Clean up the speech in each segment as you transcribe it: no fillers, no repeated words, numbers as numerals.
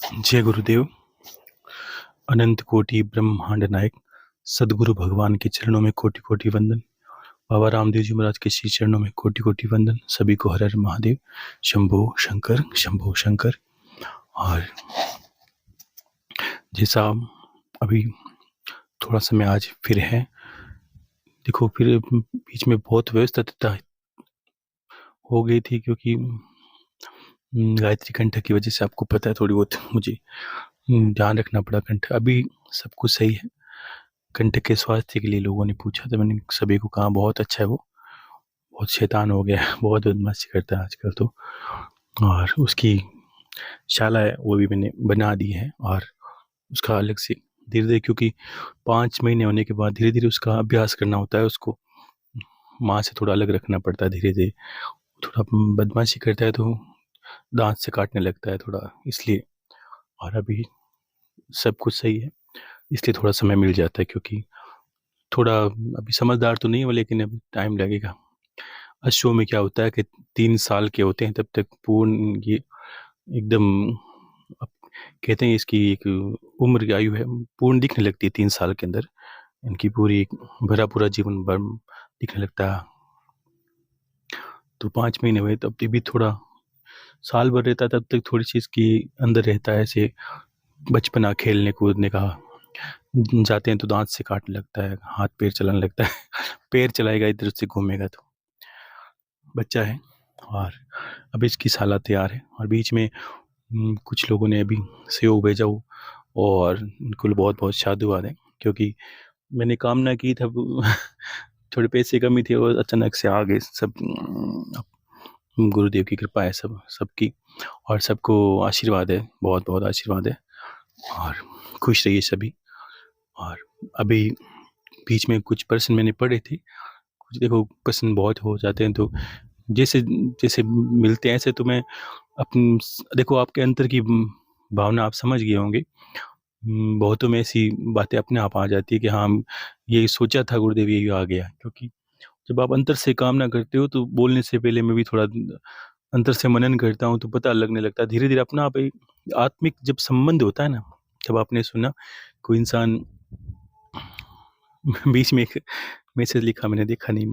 जय गुरुदेव। अनंत कोटि ब्रह्मांड नायक सदगुरु भगवान के चरणों में कोटि कोटि वंदन। बाबा रामदेव जी महाराज के श्री चरणों में कोटि कोटि वंदन। सभी को हर हर महादेव, शंभो शंकर, शंभो शंकर। और जैसा अभी थोड़ा समय आज फिर है, देखो फिर बीच में बहुत व्यस्तता हो गई थी, क्योंकि गायत्री कंठ की वजह से आपको पता है थोड़ी बहुत मुझे ध्यान रखना पड़ा। कंठ अभी सब कुछ सही है। कंठ के स्वास्थ्य के लिए लोगों ने पूछा, तो मैंने सभी को कहा बहुत अच्छा है, वो बहुत शैतान हो गया है, बहुत बदमाशी करता है आजकल तो। और उसकी शाला है वो भी मैंने बना दी है, और उसका अलग से धीरे धीरे, क्योंकि 5 महीने होने के बाद धीरे धीरे उसका अभ्यास करना होता है। उसको माँ से थोड़ा अलग रखना पड़ता है धीरे धीरे। थोड़ा बदमाशी करता है तो दांत से काटने लगता है थोड़ा, इसलिए। और अभी सब कुछ सही है, इसलिए थोड़ा समय मिल जाता है, क्योंकि थोड़ा अभी समझदार तो नहीं है वो, लेकिन अभी टाइम लगेगा। अश्व में क्या होता है कि 3 साल के होते हैं तब तक पूर्ण ये एकदम, अब कहते हैं इसकी एक उम्र की आयु है, पूर्ण दिखने लगती है 3 साल के अंदर। इनकी पूरी भरा पूरा जीवन भर दिखने लगता है। तो 5 महीने हुए तब भी थोड़ा साल भर रहता है, तब तक थोड़ी चीज़ की अंदर रहता है, ऐसे बचपना खेलने कूदने का। जाते हैं तो दांत से काटने लगता है, हाथ पैर चलाने लगता है पैर चलाएगा इधर से घूमेगा, तो बच्चा है। और अब इसकी साला तैयार है, और बीच में कुछ लोगों ने अभी सहयोग भेजा हो, और उनको बहुत बहुत साधुवाद है, क्योंकि मैंने कामना की तब थोड़े पैसे कमी थे और अचानक से आ गए सब। गुरुदेव की कृपा है सब सबकी, और सबको आशीर्वाद है, बहुत बहुत आशीर्वाद है। और खुश रहिए सभी। और अभी बीच में कुछ प्रश्न मैंने पढ़े थे, कुछ देखो प्रश्न बहुत हो जाते हैं, तो जैसे जैसे मिलते हैं ऐसे तो मैं अपन, देखो आपके अंतर की भावना आप समझ गए होंगे। बहुतों में ऐसी बातें अपने आप आ जाती है कि हाँ, ये सोचा था गुरुदेव, यही आ गया। क्योंकि जब आप अंतर से कामना करते हो तो बोलने से पहले मैं भी थोड़ा अंतर से मनन करता हूँ, तो पता लगने लगता है धीरे धीरे अपना आप एक आत्मिक जब संबंध होता है ना। जब आपने सुना कोई इंसान बीच में एक मैसेज लिखा, मैंने देखा नहीं,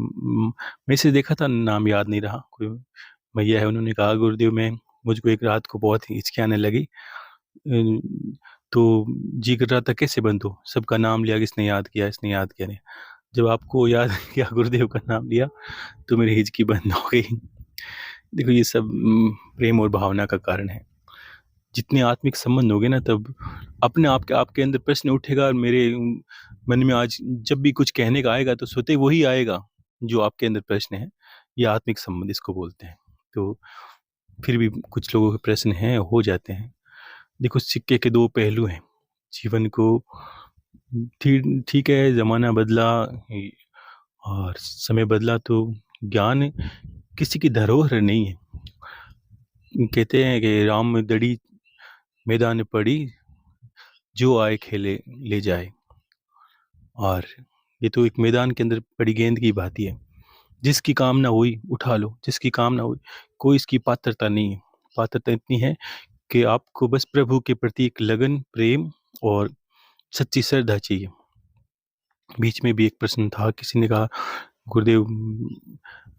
मैसेज देखा था, नाम याद नहीं रहा। कोई भैया है, उन्होंने कहा गुरुदेव मैं, मुझको एक रात को बहुत ही हिचकी आने लगी, तो जी कर रहा था कैसे बंद हो, सबका नाम लिया, किसने याद किया, इसने याद किया नहीं। जब आपको याद किया गुरुदेव का नाम लिया, तो मेरी हिचकी बंद हो गई। देखो ये सब प्रेम और भावना का कारण है। जितने आत्मिक संबंध होंगे ना, तब अपने आप के आपके अंदर प्रश्न उठेगा। और मेरे मन में आज जब भी कुछ कहने का आएगा तो स्वतः वही आएगा जो आपके अंदर प्रश्न है। ये आत्मिक संबंध इसको बोलते हैं। तो फिर भी कुछ लोगों के प्रश्न हैं, हो जाते हैं। देखो सिक्के के दो पहलू हैं। जीवन को ठीक है, ज़माना बदला और समय बदला, तो ज्ञान किसी की धरोहर नहीं है। कहते हैं कि राम दड़ी मैदान पड़ी, जो आए खेले ले जाए। और ये तो एक मैदान के अंदर पड़ी गेंद की बात ही है। जिसकी कामना हुई उठा लो, जिसकी कामना हुई। कोई इसकी पात्रता नहीं है। पात्रता इतनी है कि आपको बस प्रभु के प्रति एक लगन, प्रेम और सच्ची श्रद्धा चाहिए। बीच में भी एक प्रश्न था, किसी ने कहा गुरुदेव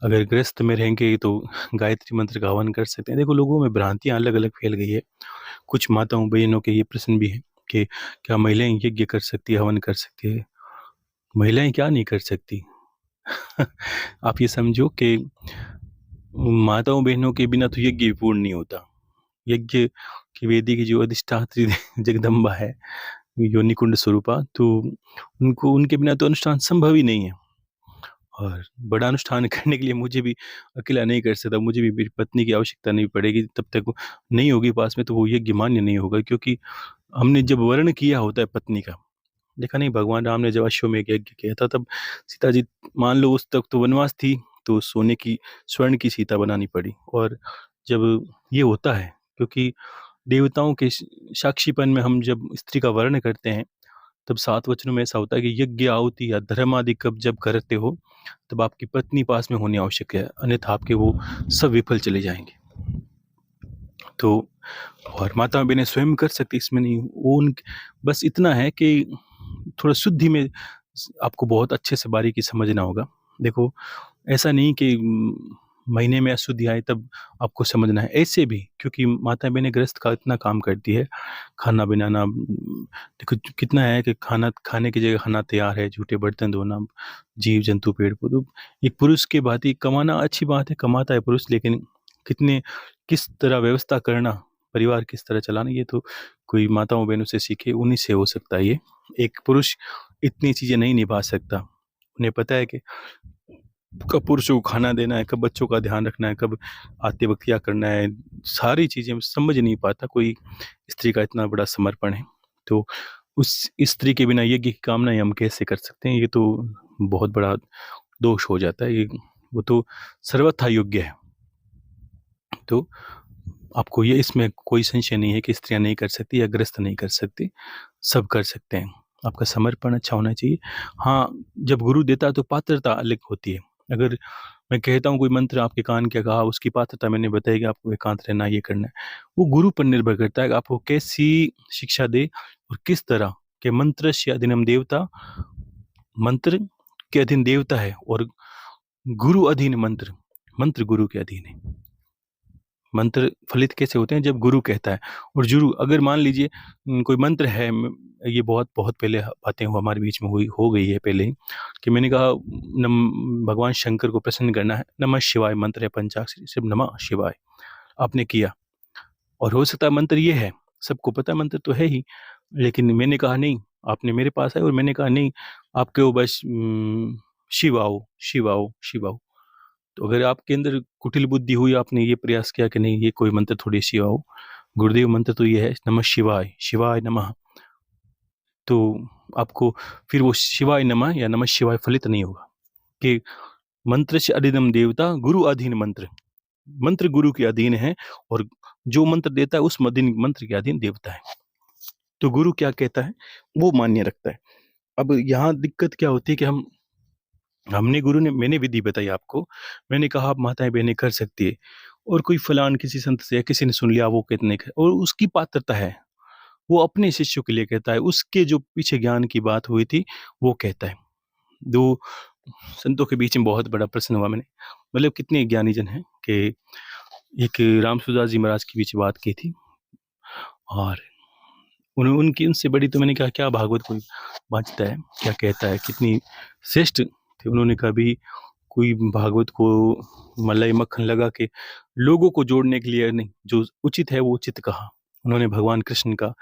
अगर गृहस्थ में रहेंगे तो गायत्री मंत्र का हवन कर सकते हैं। देखो लोगों में भ्रांतियां अलग अलग फैल गई है। कुछ माताओं बहनों के ये प्रश्न भी है कि क्या महिलाएं यज्ञ कर सकती है, हवन कर सकती है। महिलाएं क्या नहीं कर सकती आप ये समझो कि माताओं बहनों के बिना तो यज्ञ भी पूर्ण नहीं होता। यज्ञ की वेदी की जो अधिष्ठात्री जगदम्बा है, योनिकुंड स्वरूपा, तो उनको, उनके बिना तो अनुष्ठान संभव ही नहीं है। और बड़ा अनुष्ठान करने के लिए मुझे भी अकेला नहीं कर सकता, मुझे भी मेरी पत्नी की आवश्यकता नहीं पड़ेगी। तब तक वो नहीं होगी पास में तो वो यज्ञ मान्य नहीं होगा, क्योंकि हमने जब वर्ण किया होता है पत्नी का। देखा नहीं, भगवान राम ने जब अश्वमेध यज्ञ किया था, तब सीता जी, मान लो उस तक तो वनवास थी, तो सोने की, स्वर्ण की सीता बनानी पड़ी। और जब ये होता है, क्योंकि देवताओं के साक्षीपन में हम जब स्त्री का वर्ण करते हैं, तब 7 वचनों में ऐसा होता है कि यज्ञ, आहुति या धर्म आदि कब जब करते हो, तब आपकी पत्नी पास में होनी आवश्यक है, अन्यथा आपके वो सब विफल चले जाएंगे। तो और माता बहनें स्वयं कर सकती, इसमें नहीं वो उन बस इतना है कि थोड़ा शुद्धि में आपको बहुत अच्छे से बारीकी समझना होगा। देखो, ऐसा नहीं कि महीने में अशुद्धि आए तब आपको समझना है, ऐसे भी क्योंकि माता बहनें गृहस्थ का इतना काम करती है, खाना बनाना, देखो कितना है कि खाना खाने की जगह खाना तैयार है, जूठे बर्तन धोना, जीव जंतु पेड़ पौधे, एक पुरुष की बात ही कमाना अच्छी बात है, कमाता है पुरुष, लेकिन कितने किस तरह व्यवस्था करना, परिवार किस तरह चलाना, ये तो कोई माताओं बहनों से सीखे, उन्हीं से हो सकता है। ये एक पुरुष इतनी चीज़ें नहीं निभा सकता। उन्हें पता है कि कब पुरुषों को खाना देना है, कब बच्चों का ध्यान रखना है, कब आते वक्त क्या करना है, सारी चीज़ें समझ नहीं पाता कोई स्त्री का इतना बड़ा समर्पण है। तो उस स्त्री के बिना यज्ञ की कामना हम कैसे कर सकते हैं? ये तो बहुत बड़ा दोष हो जाता है। ये वो तो सर्वथा योग्य है। तो आपको ये इसमें कोई संशय नहीं है कि स्त्रियां नहीं कर सकती या गृहस्थ नहीं कर सकती, सब कर सकते हैं। आपका समर्पण अच्छा होना चाहिए। हाँ, जब गुरु देता है तो पात्रता अलग होती है। अगर मैं कहता हूँ कोई मंत्र आपके कान के कहा, उसकी पात्रता मैंने बताई कि आपको एकांत रहना, ये करना है, वो गुरु पर निर्भर करता है कि आपको कैसी शिक्षा दे और किस तरह के मंत्र से अधीनम देवता, मंत्र के अधीन देवता है और गुरु अधीन मंत्र, मंत्र गुरु के अधीन है। मंत्र फलित कैसे होते हैं? जब गुरु कहता है। और गुरु अगर मान लीजिए कोई मंत्र है, ये बहुत बहुत पहले बातें हमारे बीच में हुई हो गई है पहले ही, कि मैंने कहा भगवान शंकर को प्रसन्न करना है, नमः शिवाय मंत्र है पंचाक्षरी, सिर्फ नमः शिवाय आपने किया, और हो सकता है मंत्र ये है, सबको पता है मंत्र तो है ही, लेकिन मैंने कहा नहीं, आपने मेरे पास आए और मैंने कहा नहीं, आपके वो बस शिव आओ, शिव आओ, शिव आओ। तो अगर आपके अंदर कुटिल बुद्धि हुई, आपने ये प्रयास किया कि नहीं ये कोई मंत्र थोड़ी शिव आओ, गुरुदेव मंत्र तो ये है नमः शिवाय, शिवाय नमः, तो आपको फिर वो शिवाय नमः या नमः शिवाय फलित नहीं होगा कि मंत्र से अधीनम देवता, गुरु अधीन मंत्र, मंत्र गुरु के अधीन है और जो मंत्र देता है उस मंत्र के अधीन देवता है। तो गुरु क्या कहता है वो मान्य रखता है। अब यहाँ दिक्कत क्या होती है कि हमने गुरु ने मैंने विधि बताई आपको, मैंने कहा आप माताएं बहनें कर सकती है, और कोई फलान किसी संत से या किसी ने सुन लिया वो कितने और उसकी पात्रता है, वो अपने शिष्यों के लिए कहता है, उसके जो पीछे ज्ञान की बात हुई थी वो कहता है। दो संतों के बीच में बहुत बड़ा प्रश्न हुआ, मैंने मतलब कितने ज्ञानी जन हैं कि एक रामसुदास जी महाराज के बीच बात की थी, और उनकी उनसे बड़ी तो मैंने कहा क्या भागवत कोई बाँचता है, क्या कहता है, कितनी श्रेष्ठ थे। उन्होंने कभी कोई भागवत को मलाई मक्खन लगा के लोगों को जोड़ने के लिए नहीं, जो उचित है वो उचित कहा। उन्होंने भगवान कृष्ण का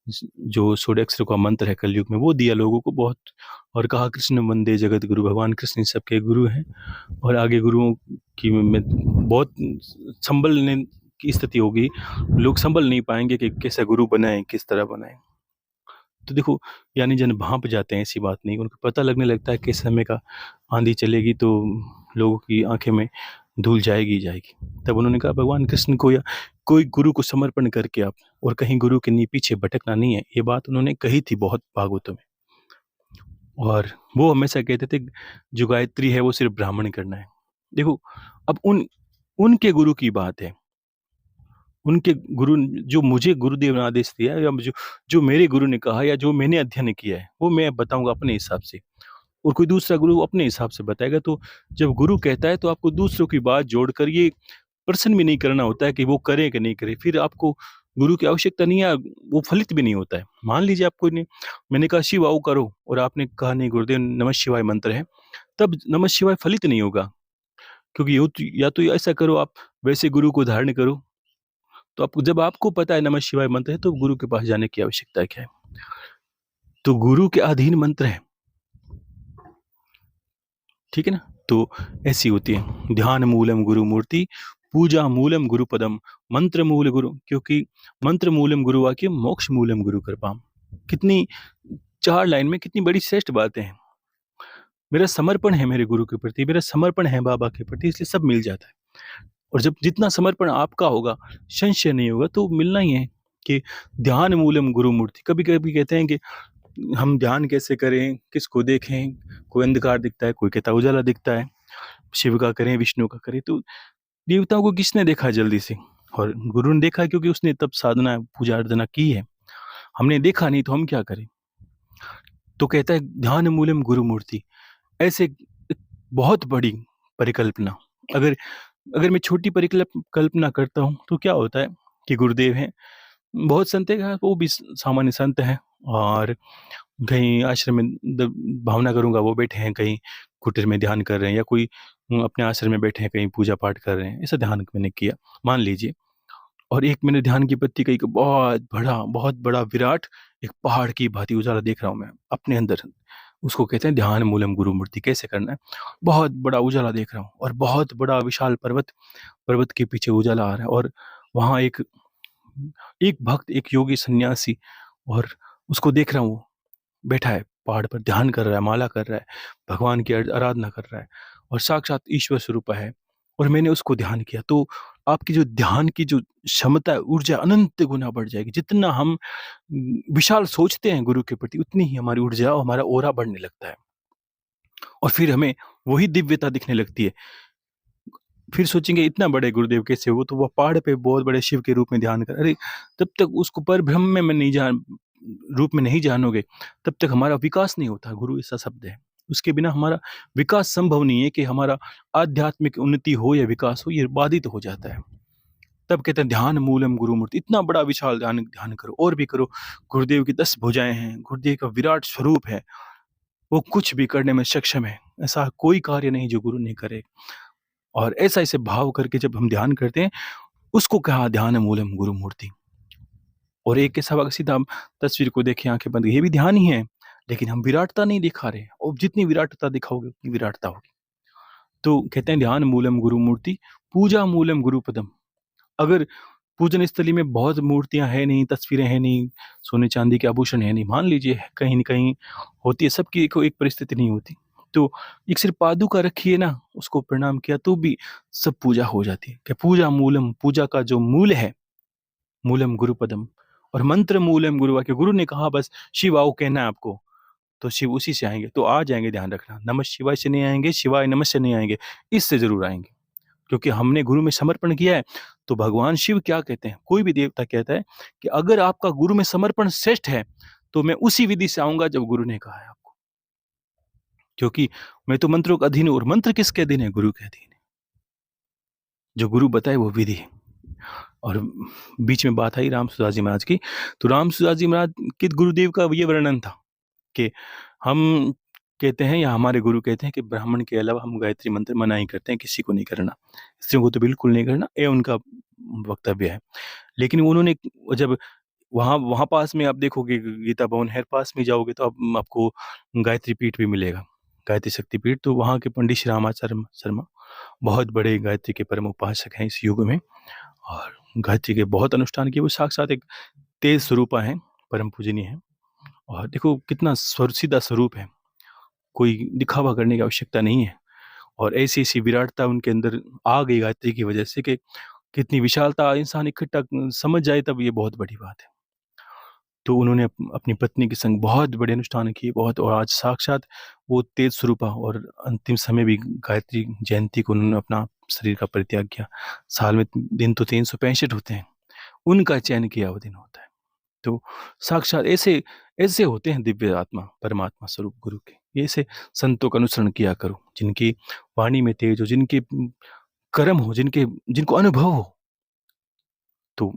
जो 16 अक्षरों का मंत्र है कलयुग में वो दिया लोगों को बहुत, और कहा कृष्ण वंदे जगत गुरु, भगवान कृष्ण सबके गुरु हैं, और आगे गुरुओं की में बहुत संभलने की स्थिति होगी, लोग संभल नहीं पाएंगे कि कैसा गुरु बनाएं, किस तरह बनाएं। तो देखो, यानी जन भांप जाते हैं, ऐसी बात नहीं, उनको पता लगने लगता है कि समय का आंधी चलेगी तो लोगों की आंखें में धूल जाएगी ही जाएगी। तब उन्होंने कहा भगवान कृष्ण को या कोई गुरु को समर्पण करके आप, और कहीं गुरु के पीछे भटकना नहीं है, ये बात उन्होंने कही थी बहुत भागवतों में। और वो हमेशा कहते थे जो गायत्री है वो सिर्फ ब्राह्मण करना है। देखो, अब उनके गुरु की बात है, उनके गुरु जो मुझे गुरुदेव ने आदेश दिया या जो मेरे गुरु ने कहा या जो मैंने अध्ययन किया है वो मैं बताऊंगा अपने हिसाब से, और कोई दूसरा गुरु अपने हिसाब से बताएगा। तो जब गुरु कहता है तो आपको दूसरों की बात जोड़कर ये प्रश्न भी नहीं करना होता है कि वो करे कि नहीं करे, फिर आपको गुरु की आवश्यकता नहीं है, वो फलित भी नहीं होता है। मान लीजिए आपको मैंने कहा शिव आओ करो और आपने कहा नहीं गुरुदेव नमः शिवाय मंत्र है, तब नमः शिवाय फलित नहीं होगा, क्योंकि या तो ऐसा करो आप वैसे गुरु को धारण करो, तो आपको जब आपको पता है नमः शिवाय मंत्र है तो गुरु के पास जाने की आवश्यकता क्या है? तो गुरु के अधीन मंत्र है, ठीक है ना? तो ऐसी होती है ध्यान मूलम गुरु मूर्ति, पूजा मूलम गुरु पदम, मंत्र मूल गुरु, क्योंकि मंत्र मूलम गुरु वाक्य, मोक्ष मूलम गुरु कृपाम। कितनी 4 लाइन में कितनी बड़ी श्रेष्ठ बातें हैं। मेरा समर्पण है मेरे गुरु के प्रति, मेरा समर्पण है बाबा के प्रति, इसलिए सब मिल जाता है। और जब जितना समर्पण आपका होगा, संशय नहीं होगा, तो मिलना ही है कि ध्यान मूलम गुरु मूर्ति। कभी-कभी कहते हैं कि हम ध्यान कैसे करें, किसको देखें, कोई अंधकार दिखता है, कोई कहता है उजाला दिखता है, शिव का करें, विष्णु का करें, तो देवताओं को किसने देखा जल्दी से? और गुरु ने देखा क्योंकि उसने तब साधना पूजा अर्चना की है, हमने देखा नहीं तो हम क्या करें। तो कहता है ध्यान मूलम गुरु मूर्ति, ऐसे एक बहुत बड़ी परिकल्पना, अगर अगर मैं छोटी कल्पना करता हूँ तो क्या होता है कि गुरुदेव हैं, बहुत संत हैं, वो भी सामान्य संत हैं, और कहीं आश्रम में भावना करूंगा वो बैठे हैं, कहीं कुटीर में ध्यान कर रहे हैं, या कोई अपने आश्रम में बैठे हैं कहीं पूजा पाठ कर रहे हैं, ऐसा ध्यान मैंने किया मान लीजिए। और एक मैंने ध्यान की पत्ती कही कि बहुत बड़ा विराट एक पहाड़ की भांति उजाला देख रहा हूँ मैं अपने अंदर, उसको कहते हैं ध्यान मूलम गुरु मूर्ति। कैसे करना है, बहुत बड़ा उजाला देख रहा हूँ और बहुत बड़ा विशाल पर्वत, पर्वत के पीछे उजाला आ रहा है, और वहां एक एक भक्त, एक योगी सन्यासी, और उसको देख रहा हूँ, वो बैठा है पहाड़ पर, ध्यान कर रहा है, माला कर रहा है, भगवान की आराधना कर रहा है, और साक्षात ईश्वर स्वरूप है, और मैंने उसको ध्यान किया। तो आपकी जो ध्यान की जो क्षमता है, ऊर्जा अनंत गुना बढ़ जाएगी। जितना हम विशाल सोचते हैं गुरु के प्रति, उतनी ही हमारी ऊर्जा और हमारा ओरा बढ़ने लगता है, और फिर हमें वही दिव्यता दिखने लगती है। फिर सोचेंगे इतना बड़े गुरुदेव कैसे हो, तो वह पहाड़ पे बहुत बड़े शिव के रूप में ध्यान कर, अरे तब तक उसको पर ब्रह्म में नहीं जान रूप में नहीं जानोगे, तब तक हमारा विकास नहीं होता। गुरु ऐसा शब्द है, उसके बिना हमारा विकास संभव नहीं है, कि हमारा आध्यात्मिक उन्नति हो या विकास हो, ये बाधित हो जाता है। तब कहते हैं ध्यान मूलम गुरु मूर्ति, इतना बड़ा विशाल ध्यान ध्यान करो, और भी करो। गुरुदेव की 10 भुजाएं हैं, गुरुदेव का विराट स्वरूप है, वो कुछ भी करने में सक्षम है, ऐसा कोई कार्य नहीं जो गुरु नहीं करे। और ऐसा ऐसे भाव करके जब हम ध्यान करते हैं, उसको कहा ध्यान मूलम गुरु मूर्ति। और एक के सवा सीधा हम तस्वीर को देखें आंखें बंद, ये भी ध्यान ही है, लेकिन हम विराटता नहीं दिखा रहे, और जितनी विराटता दिखाओगे उतनी विराटता होगी। तो कहते हैं ध्यान मूलम गुरु मूर्ति, पूजा मूलम गुरु पदम। अगर पूजन स्थली में बहुत मूर्तियां है नहीं, तस्वीरें हैं नहीं, सोने चांदी के आभूषण है नहीं, मान लीजिए कहीं न कहीं होती है, सबकी एक परिस्थिति नहीं होती, तो एक सिर्फ पादुका रखिए ना, उसको प्रणाम किया तो भी सब पूजा हो जाती है। क्या पूजा मूलम, पूजा का जो मूल है, मूलम गुरु पदम, और मंत्र मूलम गुरु वाक्य। गुरु ने कहा बस शिव आओ कहना है आपको, तो शिव उसी से आएंगे, तो आ जाएंगे। ध्यान रखना, नमः शिवाय से नहीं आएंगे, शिवाय नमः से नहीं आएंगे, इससे जरूर आएंगे, क्योंकि हमने गुरु में समर्पण किया है। तो भगवान शिव क्या कहते हैं, कोई भी देवता कहता है कि अगर आपका गुरु में समर्पण श्रेष्ठ है, तो मैं उसी विधि से आऊंगा जब गुरु ने कहा है आपको, क्योंकि मैं तो मंत्रों का अधीन हूं। और मंत्र किसके अधीन है, गुरु के अधीन है, जो गुरु बताए वो विधि है। और बीच में बात आई रामसुदास जी महाराज की, तो रामसुदास जी महाराज के गुरुदेव का ये वर्णन था कि हम कहते हैं, या हमारे गुरु कहते हैं कि ब्राह्मण के अलावा हम गायत्री मंत्र मना ही करते हैं, किसी को नहीं करना, स्त्रियों को तो बिल्कुल नहीं करना, ये उनका वक्तव्य है। लेकिन उन्होंने जब वहाँ वहाँ पास में आप देखोगे, गीता भवन है पास में जाओगे, तो आपको गायत्री पीठ भी मिलेगा, गायत्री शक्ति पीठ। तो वहाँ के पंडित श्री रामाचार्य शर्मा बहुत बड़े गायत्री के परम उपासक हैं इस युग में, और गायत्री के बहुत अनुष्ठान किए। वो साक्षात एक तेज स्वरूपा है, परम पूजनीय है, और देखो कितना सीधा स्वरूप है, कोई दिखावा करने की आवश्यकता नहीं है। और ऐसी ऐसी विराटता उनके अंदर आ गई गायत्री की वजह से, कि कितनी विशालता इंसान इकट्ठा समझ जाए तब ये बहुत बड़ी बात है। तो उन्होंने अपनी पत्नी के संग बहुत बड़े अनुष्ठान किए, बहुत, और आज साक्षात वो तेज स्वरूपा, और अंतिम समय भी गायत्री जयंती को उन्होंने अपना शरीर का परित्याग किया। साल में दिन तो 365 होते हैं, उनका चयन किया वो दिन होता है। तो साक्षात ऐसे ऐसे होते हैं दिव्य आत्मा, परमात्मा स्वरूप गुरु के। ऐसे संतों का अनुसरण किया करो, जिनकी वाणी में तेज हो, जिनके कर्म हो, जिनको अनुभव हो। तो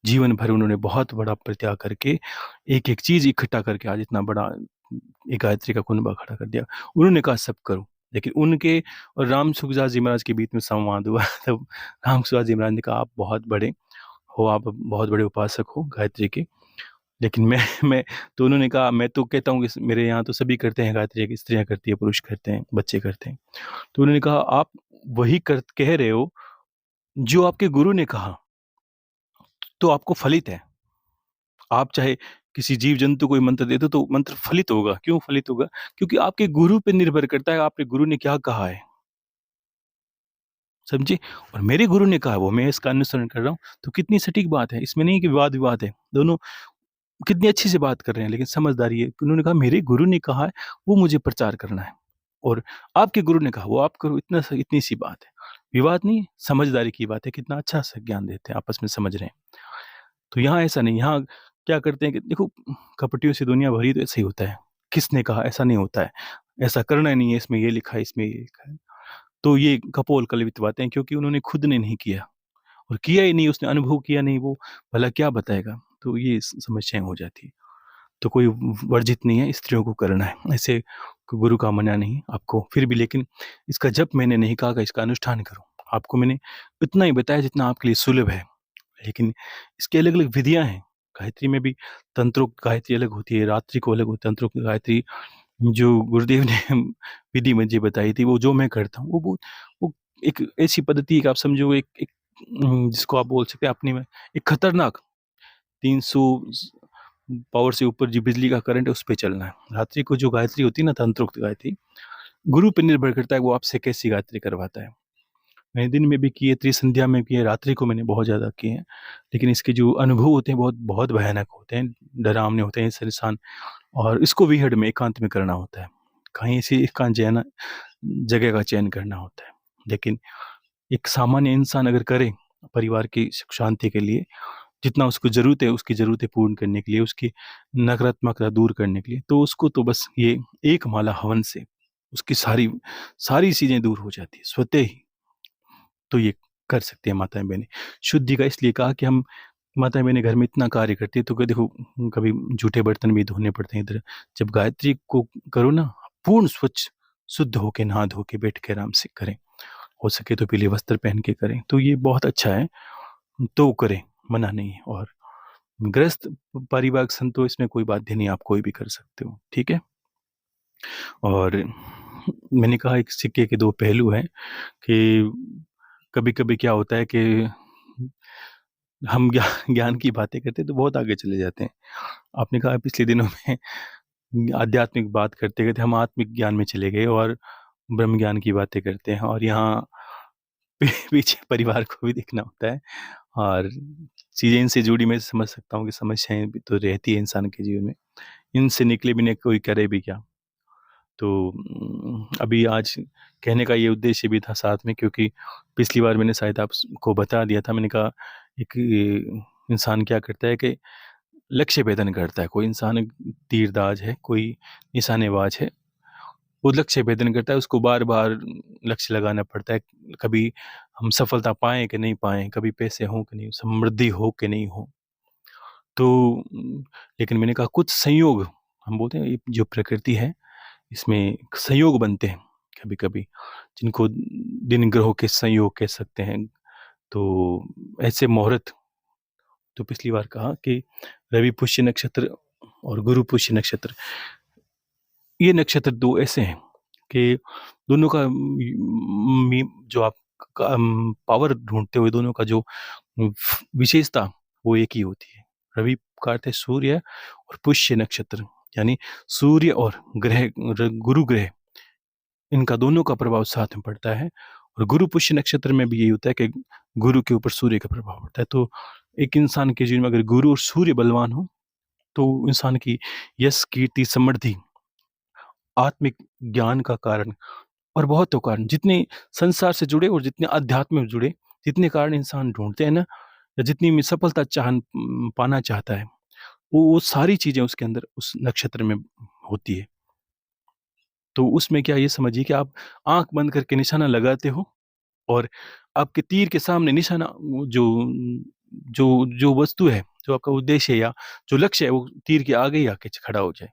जीवन भर उन्होंने बहुत बड़ा परित्याग करके, एक-एक चीज़ इकट्ठा करके आज इतना बड़ा एक गायत्री का कुनबा खड़ा कर दिया। उन्होंने कहा सब करो, लेकिन उनके और राम सुखदास जी महाराज के बीच में संवाद हुआ। तब राम सुखदास जी महाराज ने कहा आप बहुत बड़े हो, आप बहुत बड़े उपासक हो गायत्री के, लेकिन मैं तो उन्होंने कहा मैं तो कहता हूँ कि मेरे यहाँ तो सभी करते हैं गायत्री की, स्त्रियाँ करती है, पुरुष करते हैं, बच्चे करते हैं। तो उन्होंने कहा आप वही कह रहे हो जो आपके गुरु ने कहा, तो आपको फलित है। आप चाहे किसी जीव जंतु को ही मंत्र दे दो तो मंत्र फलित होगा। क्यों फलित होगा? क्योंकि आपके गुरु पे निर्भर करता है, आपके गुरु ने क्या कहा है, समझे? और मेरे गुरु ने कहा वो मैं इसका अनुसरण कर रहा हूँ, तो कितनी सटीक बात है। इसमें नहीं कि विवाद है, दोनों कितनी अच्छी से बात कर रहे हैं, लेकिन समझदारी है। उन्होंने कहा मेरे गुरु ने कहा है, वो मुझे प्रचार करना है, और आपके गुरु ने कहा वो आप करो, इतनी सी बात है। विवाद नहीं, समझदारी की बात है, कितना अच्छा से ज्ञान देते हैं, आपस में समझ रहे हैं। तो यहाँ ऐसा नहीं, यहाँ क्या करते हैं कि देखो, कपटियों से दुनिया भरी, तो ऐसे ही होता है। किसने कहा? ऐसा नहीं होता है, ऐसा करना नहीं है, इसमें ये लिखा है, इसमें ये लिखा है। तो ये कपोल कल्पित बातें हैं, क्योंकि उन्होंने खुद ने नहीं किया, और किया ही नहीं, उसने अनुभव किया नहीं, वो भला क्या बताएगा? तो ये समस्याएं हो जाती है। तो कोई वर्जित नहीं है स्त्रियों को करना है, ऐसे कोई गुरु का मना नहीं आपको, फिर भी लेकिन इसका जप मैंने नहीं कहा कि इसका अनुष्ठान करो। आपको मैंने इतना ही बताया जितना आपके लिए सुलभ है, लेकिन इसकी अलग-अलग विधियाँ हैं। गायत्री में भी तंत्रोक्त गायत्री अलग होती है, रात्रि को अलग होती है। तंत्रोक्त गायत्री जो गुरुदेव ने विधि मुझे बताई थी, वो जो मैं करता हूँ, वो एक ऐसी पद्धति है कि आप समझो, एक एक जिसको आप बोल सकते हैं अपने में एक खतरनाक 300 पावर से ऊपर जो बिजली का करंट है, उस पे चलना है। रात्रि को जो गायत्री होती है ना, तंत्रोक्त गायत्री, गुरु पे निर्भर करता है वो आपसे कैसी गायत्री करवाता है। मैंने दिन में भी किए, त्रिसंध्या में किए, रात्रि को मैंने बहुत ज़्यादा किए हैं। लेकिन इसके जो अनुभव होते हैं, बहुत बहुत भयानक होते हैं, डरावने होते हैं इस इंसान, और इसको विहड़ में, एकांत में करना होता है। कहीं ऐसी एकांत जगह का चयन करना होता है। लेकिन एक सामान्य इंसान अगर करे, परिवार की सुख शांति के लिए, जितना उसको ज़रूरत है, उसकी ज़रूरतें पूर्ण करने के लिए, उसकी नकारात्मकता दूर करने के लिए, तो उसको तो बस ये एक माला हवन से उसकी सारी सारी चीज़ें दूर हो जाती है, स्वतः ही। तो ये कर सकती हैं माताएँ-बहनें। शुद्धि का इसलिए कहा कि हम माताएँ-बहनें घर में इतना कार्य करती हैं, तो देखो, कभी जूठे बर्तन भी धोने पड़ते हैं इधर। जब गायत्री को करो ना, पूर्ण स्वच्छ, शुद्ध होके, नहा धो के, बैठ के आराम से करें। हो सके तो पीले वस्त्र पहन के करें, तो ये बहुत अच्छा है। तो करें, मना नहीं है। और गृहस्थ पारिवारिक संतोष, इसमें कोई बाध्य नहीं, आप कोई भी कर सकते हो, ठीक है? और मैंने कहा, एक सिक्के के 2 पहलू हैं कि कभी-कभी क्या होता है कि हम ज्ञान की बातें करते हैं तो बहुत आगे चले जाते हैं। आपने कहा पिछले दिनों में आध्यात्मिक बात करते-करते हम आत्मिक ज्ञान में चले गए और ब्रह्म ज्ञान की बातें करते हैं, और यहाँ पीछे परिवार को भी देखना होता है, और चीज़ें इनसे जुड़ी, मैं समझ सकता हूँ कि समस्याएँ भी तो रहती है इंसान के जीवन में। इनसे निकले बिना कोई करे भी क्या? तो अभी आज कहने का ये उद्देश्य भी था साथ में, क्योंकि पिछली बार मैंने शायद आपको बता दिया था। मैंने कहा, एक इंसान क्या करता है कि लक्ष्य भेदन करता है। कोई इंसान तीरंदाज है, कोई निशानेबाज है, वो लक्ष्य भेदन करता है, उसको बार-बार लक्ष्य लगाना पड़ता है। कभी हम सफलता पाएँ कि नहीं पाएँ, कभी पैसे हों कि नहीं, समृद्धि हो कि नहीं हो। तो लेकिन मैंने कहा, कुछ संयोग, हम बोलते हैं ये जो प्रकृति है, इसमें संयोग बनते हैं कभी-कभी, जिनको दिन ग्रहों के संयोग कह सकते हैं। तो ऐसे मुहूर्त, तो पिछली बार कहा कि रवि पुष्य नक्षत्र और गुरु पुष्य नक्षत्र, ये नक्षत्र 2 ऐसे हैं कि दोनों का जो आप पावर ढूँढते हो, दोनों का जो विशेषता, वो एक ही होती है। रवि का अर्थ है सूर्य, और पुष्य नक्षत्र यानी सूर्य और गुरु ग्रह, इनका दोनों का प्रभाव साथ में पड़ता है। और गुरु पुष्य नक्षत्र में भी यही होता है कि गुरु के ऊपर सूर्य का प्रभाव पड़ता है। तो एक इंसान के जीवन में अगर गुरु और सूर्य बलवान हो, तो इंसान की यश, कीर्ति, समृद्धि, आत्मिक ज्ञान का कारण, और बहुतों कारण, जितने संसार से जुड़े और जितने अध्यात्म में जुड़े, जितने कारण इंसान ढूँढते हैं ना, या जितनी में सफलता पाना चाहता है, वो सारी चीज़ें उसके अंदर उस नक्षत्र में होती है। तो उसमें क्या, ये समझिए कि आप आँख बंद करके निशाना लगाते हो, और आपके तीर के सामने निशाना, वो जो वस्तु है, जो आपका उद्देश्य है या जो लक्ष्य है, वो तीर के आगे ही आके खड़ा हो जाए,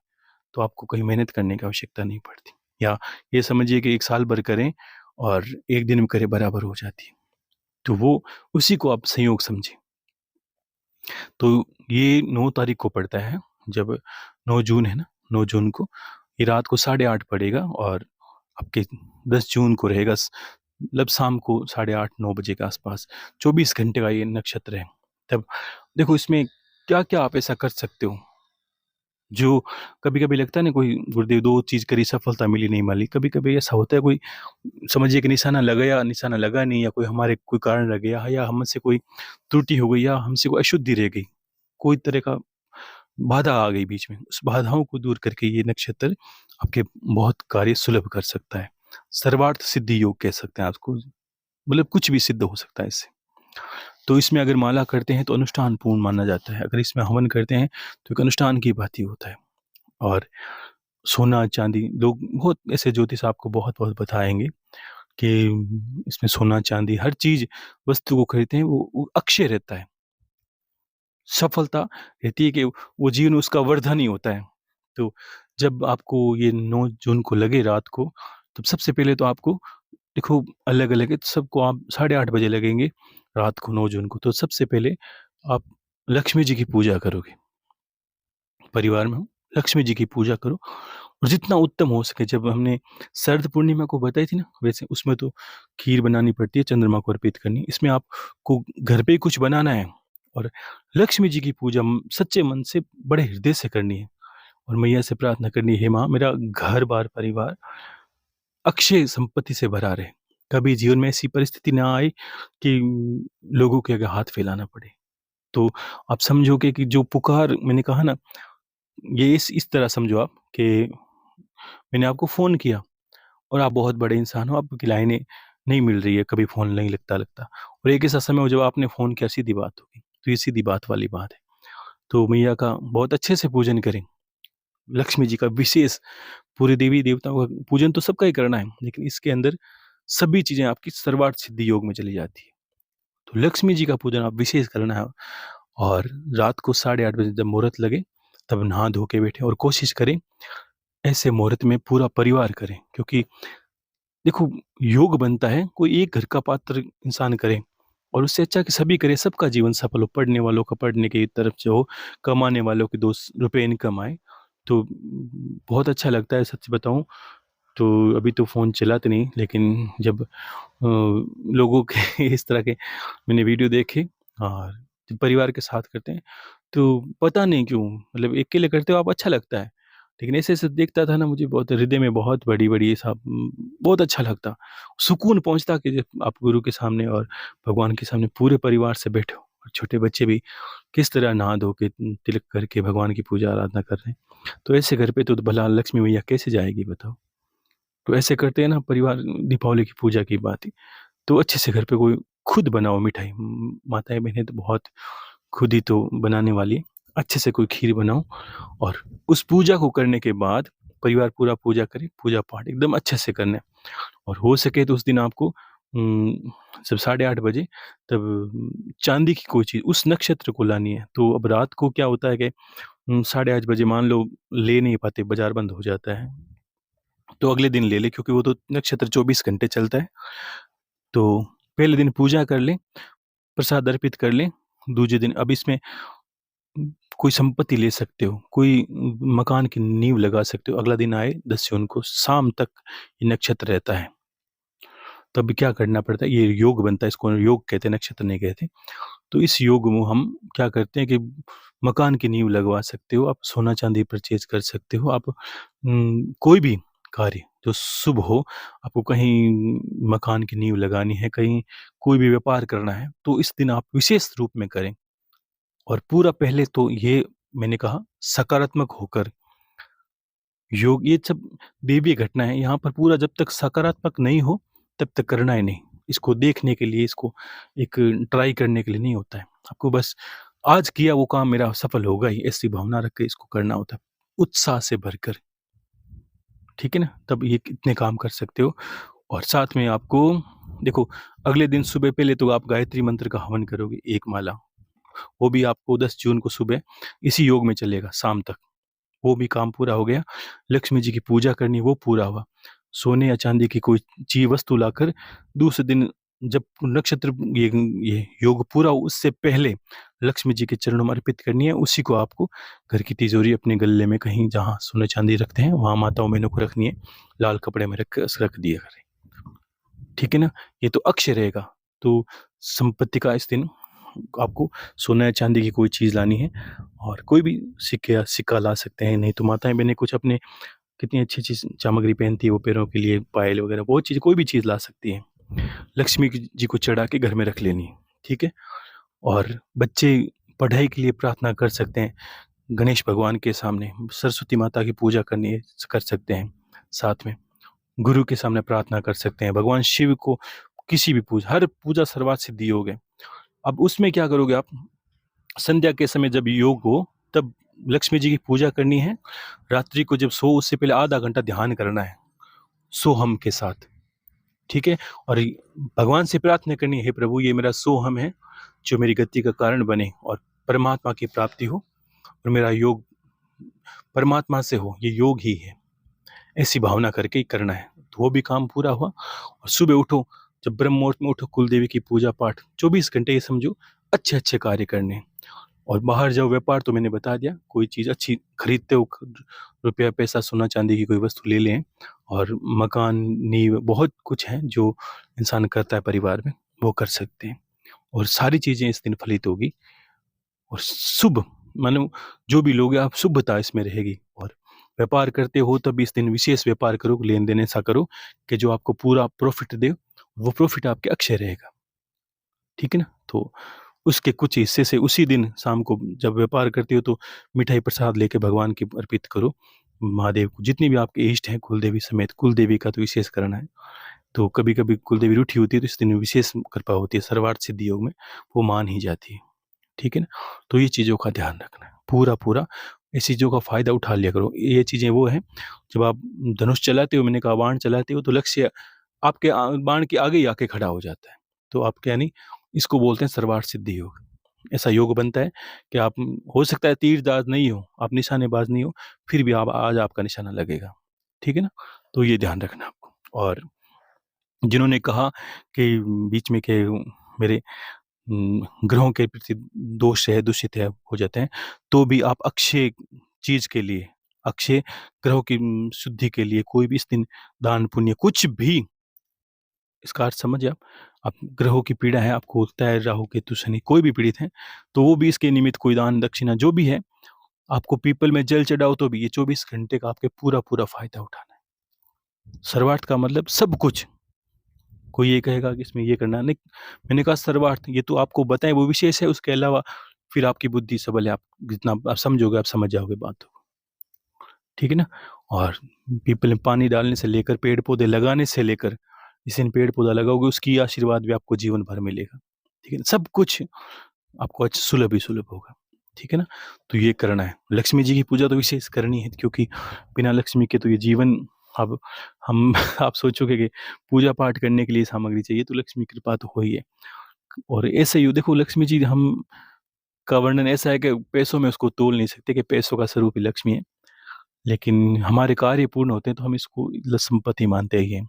तो आपको कहीं मेहनत करने की आवश्यकता नहीं पड़ती। या ये समझिए कि 1 साल भर करें और 1 दिन में करें, बराबर हो जाती है। तो वो, उसी को आप संयोग समझें। तो ये 9 तारीख को पड़ता है, जब 9 जून है ना, 9 जून को, ये रात को 8:30 पड़ेगा, और आपके 10 जून को रहेगा मतलब शाम को 8:30-9 बजे के आसपास। 24 घंटे का ये नक्षत्र है। तब देखो, इसमें क्या-क्या आप ऐसा कर सकते हो, जो कभी-कभी लगता है ना, कोई गुरुदेव 2 चीज़ करी, सफलता मिली नहीं मिली। कभी-कभी ऐसा होता है, कोई समझिए कि निशाना लगा नहीं, या कोई हमारे कोई कारण रह गया, या हमसे कोई त्रुटि हो गई, या हमसे कोई अशुद्धि रह गई। कोई तरह का बाधा आ गई बीच में। उस बाधाओं को दूर करके ये नक्षत्र आपके बहुत कार्य सुलभ कर सकता है। सर्वार्थ सिद्धि योग कह सकते हैं आपको। मतलब कुछ भी सिद्ध हो सकता है इससे। तो इसमें अगर माला करते हैं तो अनुष्ठान पूर्ण माना जाता है, अगर इसमें हवन करते हैं तो एक अनुष्ठान की बात ही होता है। और सोना चांदी, लोग बहुत ऐसे ज्योतिष आपको बहुत बहुत बताएंगे कि इसमें सोना चांदी हर चीज वस्तु को खरीदते हैं, वो अक्षय रहता है, सफलता रहती है कि वो जीवन में उसका वर्धन ही होता है। तो जब आपको ये 9 जून को लगे रात को, तो सबसे पहले तो आपको देखो अलग-अलग है, तो सबको आप 8:30 बजे लगेंगे रात को 9 जून को, तो सबसे पहले आप लक्ष्मी जी की पूजा करोगे। परिवार में हो, लक्ष्मी जी की पूजा करो और जितना उत्तम हो सके, जब हमने शरद पूर्णिमा को बताई थी ना, वैसे उसमें तो खीर बनानी पड़ती है, चंद्रमा को अर्पित करनी। इसमें आपको घर पे ही कुछ बनाना है और लक्ष्मी जी की पूजा सच्चे मन से, बड़े हृदय से करनी है और मैया से प्रार्थना करनी है, हे माँ मेरा घर-बार परिवार अक्षय संपत्ति से भरा रहे। कभी जीवन में ऐसी परिस्थिति ना आए कि लोगों के आगे हाथ फैलाना पड़े। तो आप समझोगे कि जो पुकार मैंने कहा ना, ये इस तरह समझो आप कि मैंने आपको फ़ोन किया और आप बहुत बड़े इंसान हो, आपकी लाइनें नहीं मिल रही है, कभी फ़ोन नहीं लगता और एक ऐसा समय हो जब आपने फ़ोन किया, सीधी बात होगी। तो ये सीधी बात वाली बात है। तो मैया का बहुत अच्छे से पूजन करें, लक्ष्मी जी का विशेष, पूरे देवी-देवताओं का पूजन तो सबका ही करना है, लेकिन इसके अंदर सभी चीज़ें आपकी सर्वार्थ सिद्धि योग में चली जाती है। तो लक्ष्मी जी का पूजन आप विशेष करना है और रात को 8:30 बजे जब मुहूर्त लगे, तब नहा धो के बैठें और कोशिश करें ऐसे मुहूर्त में पूरा परिवार करें, क्योंकि देखो योग बनता है, कोई एक घर का पात्र इंसान करे और उससे अच्छा कि सभी करें, सबका जीवन सफल हो, पढ़ने वालों का पढ़ने की तरफ से हो, कमाने वालों के 2 रुपए इनकम आए, तो बहुत अच्छा लगता है सच बताऊँ तो। अभी तो फ़ोन चलाते नहीं, लेकिन जब लोगों के इस तरह के मैंने वीडियो देखे और जब परिवार के साथ करते हैं, तो पता नहीं क्यों, मतलब अकेले करते हो आप, अच्छा लगता है। लेकिन ऐसे-ऐसे देखता था ना, मुझे बहुत हृदय में बहुत बड़ी-बड़ी ऐसा बहुत अच्छा लगता। सुकून पहुँचता कि जब आप गुरु के सामने और भगवान के सामने पूरे परिवार से बैठे हो और छोटे बच्चे भी किस तरह नहा धो के तिलक करके भगवान की पूजा आराधना कर रहे हैं। तो ऐसे घर पे तो भला लक्ष्मी मैया कैसे जाएगी बताओ? तो ऐसे करते हैं ना परिवार, दीपावली की पूजा की बात ही, तो अच्छे से घर पे कोई खुद बनाओ मिठाई, माताएँ-बहनें तो बहुत खुद ही तो बनाने वाली हैं। अच्छे से कोई खीर बनाओ और उस पूजा को करने के बाद परिवार पूरा पूजा करे, पूजा-पाठ एकदम अच्छे से करना है और हो सके तो उस दिन आपको जब 8:30 बजे तब चांदी की कोई चीज़ उस नक्षत्र को लानी है। तो अब रात को क्या होता है कि 8:30 बजे मान लो ले नहीं पाते, बाज़ार बंद हो जाता है, तो अगले दिन ले लें, क्योंकि वो तो नक्षत्र 24 घंटे चलता है। तो पहले दिन पूजा कर लें, प्रसाद अर्पित कर लें, दूसरे दिन अब इसमें कोई संपत्ति ले सकते हो, कोई मकान की नींव लगा सकते हो। अगला दिन आए 10 जून को शाम तक ये नक्षत्र रहता है। तब क्या करना पड़ता है, ये योग बनता है, इसको योग कहते हैं, नक्षत्र नहीं कहते। तो इस योग में हम क्या करते हैं कि मकान की नींव लगवा सकते हो, आप सोना-चांदी परचेज़ कर सकते हो, आप कोई भी कार्य जो शुभ हो, आपको कहीं मकान की नींव लगानी है, कहीं कोई भी व्यापार करना है, तो इस दिन आप विशेष रूप में करें। और पूरा पहले तो ये मैंने कहा सकारात्मक होकर, योग ये सब दैवीय घटना है, यहाँ पर पूरा जब तक सकारात्मक नहीं हो तब तक करना ही नहीं। इसको देखने के लिए, इसको एक ट्राई करने के लिए नहीं होता है। आपको बस आज किया वो काम मेरा सफल होगा ही, ऐसी भावना रख के इसको करना होता है, उत्साह से भरकर, ठीक है ना? तब ये इतने काम कर सकते हो और साथ में आपको देखो, अगले दिन सुबह पहले तो आप गायत्री मंत्र का हवन करोगे 1 माला, वो भी आपको 10 जून को सुबह इसी योग में चलेगा शाम तक। वो भी काम पूरा हो गया। लक्ष्मी जी की पूजा करनी, वो पूरा हुआ। सोने या चांदी की कोई वस्तु लाकर दूसरे दिन जब नक्षत्र ये योग पूरा हो उससे पहले लक्ष्मी जी के चरणों में अर्पित करनी है। उसी को आपको घर की तिजोरी अपने गल्ले में कहीं जहाँ सोने-चांदी रखते हैं वहाँ माताओं बहनों को रखनी है। लाल कपड़े में रख दिया करें। ठीक है ना? ये तो अक्षय रहेगा। तो संपत्ति का इस दिन आपको सोना या चांदी की कोई चीज़ लानी है और कोई भी सिक्के या सिक्का ला सकते हैं, नहीं तो माताएँ-बहनें कुछ अपने कितनी अच्छी-अच्छी सामग्री पहनती है, वो पैरों के लिए पायल वगैरह बहुत चीज़, कोई भी चीज़ ला सकती हैं। लक्ष्मी जी को चढ़ा के घर में रख लेनी है, ठीक है? और बच्चे पढ़ाई के लिए प्रार्थना कर सकते हैं, गणेश भगवान के सामने, सरस्वती माता की पूजा करनी है, कर सकते हैं साथ में। गुरु के सामने प्रार्थना कर सकते हैं, भगवान शिव को किसी भी पूजा, हर पूजा सर्वार्थ सिद्धि योग है। अब उसमें क्या करोगे आप, संध्या के समय जब योग हो तब लक्ष्मी जी की पूजा करनी है। रात्रि को जब सो उससे पहले आधा घंटा ध्यान करना है सोहम के साथ, ठीक है। और भगवान से प्रार्थना करनी है, हे प्रभु ये मेरा सोहम है जो मेरी गति का कारण बने और परमात्मा की प्राप्ति हो और मेरा योग परमात्मा से हो, ये योग ही है, ऐसी भावना करके ही करना है। तो वो भी काम पूरा हुआ। और सुबह उठो, जब ब्रह्म मुहूर्त में उठो, कुल देवी की पूजा पाठ 24 घंटे, ये समझो अच्छे अच्छे कार्य करने हैं। और बाहर जाओ, व्यापार तो मैंने बता दिया, कोई चीज़ अच्छी खरीदते हो, रुपया पैसा सोना चांदी की कोई वस्तु ले लें। और मकान नींव बहुत कुछ है जो इंसान करता है परिवार में, वो कर सकते हैं। और सारी चीज़ें इस दिन फलित होगी और शुभ, मानो जो भी लोग हैं, आप शुभता इसमें रहेगी। और व्यापार करते हो तब इस दिन विशेष व्यापार करो, लेन देन ऐसा करो कि जो आपको पूरा प्रॉफिट दे, वो प्रॉफिट आपके अक्षय रहेगा, ठीक है ना। तो उसके कुछ हिस्से से उसी दिन शाम को जब व्यापार करते हो तो मिठाई प्रसाद लेके भगवान की अर्पित करो, महादेव को, जितनी भी आपके इष्ट हैं, कुल देवी समेत। कुल देवी का तो विशेष करना है। तो कभी कभी कुल देवी रूठी होती है तो इस दिन विशेष कृपा होती है, सर्वार्थ सिद्धि योग में वो मान ही जाती है, ठीक है ना। तो ये चीज़ों का ध्यान रखना है, पूरा पूरा इस चीज़ों का फ़ायदा उठा लिया करो। ये चीज़ें वो हैं, जब आप धनुष चलाते हो, मैंने कहा बाण चलाते हो, तो लक्ष्य आपके बाण के आगे ही आके खड़ा हो जाता है। तो आप यानी इसको बोलते हैं सर्वार्थ सिद्धि योग। ऐसा योग बनता है कि आप, हो सकता है तीरंदाज नहीं हो, आप निशानेबाज नहीं हो, फिर भी आप आज आपका निशाना लगेगा, ठीक है ना। तो ये ध्यान रखना आपको। और जिन्होंने कहा कि बीच में के मेरे ग्रहों के प्रति दोष है, दूषित है, हो जाते हैं, तो भी आप अक्षय चीज़ के लिए, अक्षय ग्रहों की शुद्धि के लिए कोई भी इस दिन दान पुण्य कुछ भी, इसका अर्थ समझिए आप ग्रहों की पीड़ा है, आपको होता है राहु केतु शनि, कोई भी पीड़ित है, तो वो भी इसके निमित्त कोई दान दक्षिणा जो भी है, आपको पीपल में जल चढ़ाओ तो भी ये 24 घंटे का आपके पूरा पूरा फायदा उठाना है। सर्वार्थ का मतलब सब कुछ। कोई ये कहेगा कि इसमें ये करना नहीं, मैंने कहा सर्वार्थ ये तो आपको बताएं वो विशेष है, उसके अलावा फिर आपकी बुद्धि सबल है, आप जितना आप समझोगे आप समझ जाओगे बात को, ठीक है ना। और पीपल में पानी डालने से लेकर पेड़ पौधे लगाने से लेकर, जिस दिन पेड़ पौधा लगाओगे उसकी आशीर्वाद भी आपको जीवन भर मिलेगा, ठीक है ना। सब कुछ आपको अच्छा सुलभ ही सुलभ होगा, ठीक है ना। तो ये करना है। लक्ष्मी जी की पूजा तो विशेष करनी है, क्योंकि बिना लक्ष्मी के तो ये जीवन, अब हम आप सोचोगे कि पूजा पाठ करने के लिए सामग्री चाहिए, तो लक्ष्मी कृपा तो हो ही है। और ऐसे ही देखो लक्ष्मी जी, हम का वर्णन ऐसा है कि पैसों में उसको तोल नहीं सकते, कि पैसों का स्वरूप ही लक्ष्मी है। लेकिन हमारे कार्य पूर्ण होते हैं तो हम इसको संपत्ति मानते ही हैं।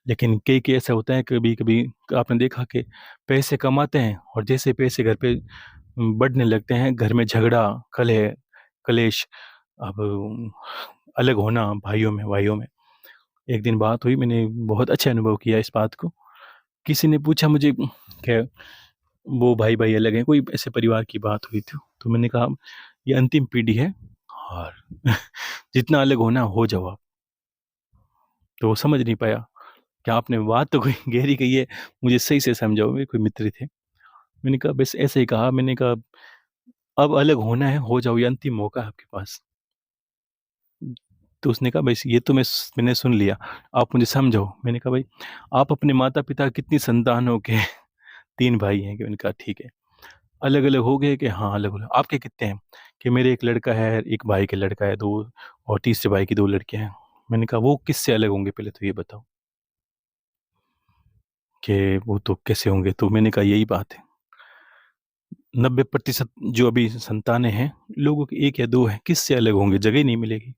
लेकिन कई ऐसा होता है, कभी कभी आपने देखा कि पैसे कमाते हैं और जैसे पैसे घर पे बढ़ने लगते हैं, घर में झगड़ा, कलह, कलेश, अब अलग होना भाइयों में। एक दिन बात हुई, मैंने बहुत अच्छा अनुभव किया इस बात को। किसी ने पूछा मुझे कि वो भाई भाई अलग हैं, कोई ऐसे परिवार की बात हुई थी, तो मैंने कहा ये अंतिम पीढ़ी है और जितना अलग होना हो जाओ आप। तो वो समझ नहीं पाया कि आपने बात तो कोई गहरी कही है, मुझे सही से समझाओ। मेरे कोई मित्र थे, मैंने कहा बस ऐसे ही कहा, मैंने कहा अब अलग होना है, हो जाओ, ये अंतिम मौका है आपके पास। तो उसने कहा बस ये तो मैंने सुन लिया, आप मुझे समझाओ। मैंने कहा भाई आप अपने माता पिता कितनी संतानों के 3 भाई हैं? कि मैंने कहा ठीक है। अलग अलग हो गए? कि हाँ अलग अलग। आपके कितने हैं? कि मेरे एक लड़का है, एक भाई के लड़का है 2, और तीसरे भाई की 2 लड़कियां हैं। मैंने कहा वो किससे अलग होंगे, पहले तो ये बताओ। कि वो तो कैसे होंगे? तो मैंने कहा यही बात है, 90% जो अभी संतानें हैं लोगों की 1 या 2 है, किससे अलग होंगे? जगह ही नहीं मिलेगी।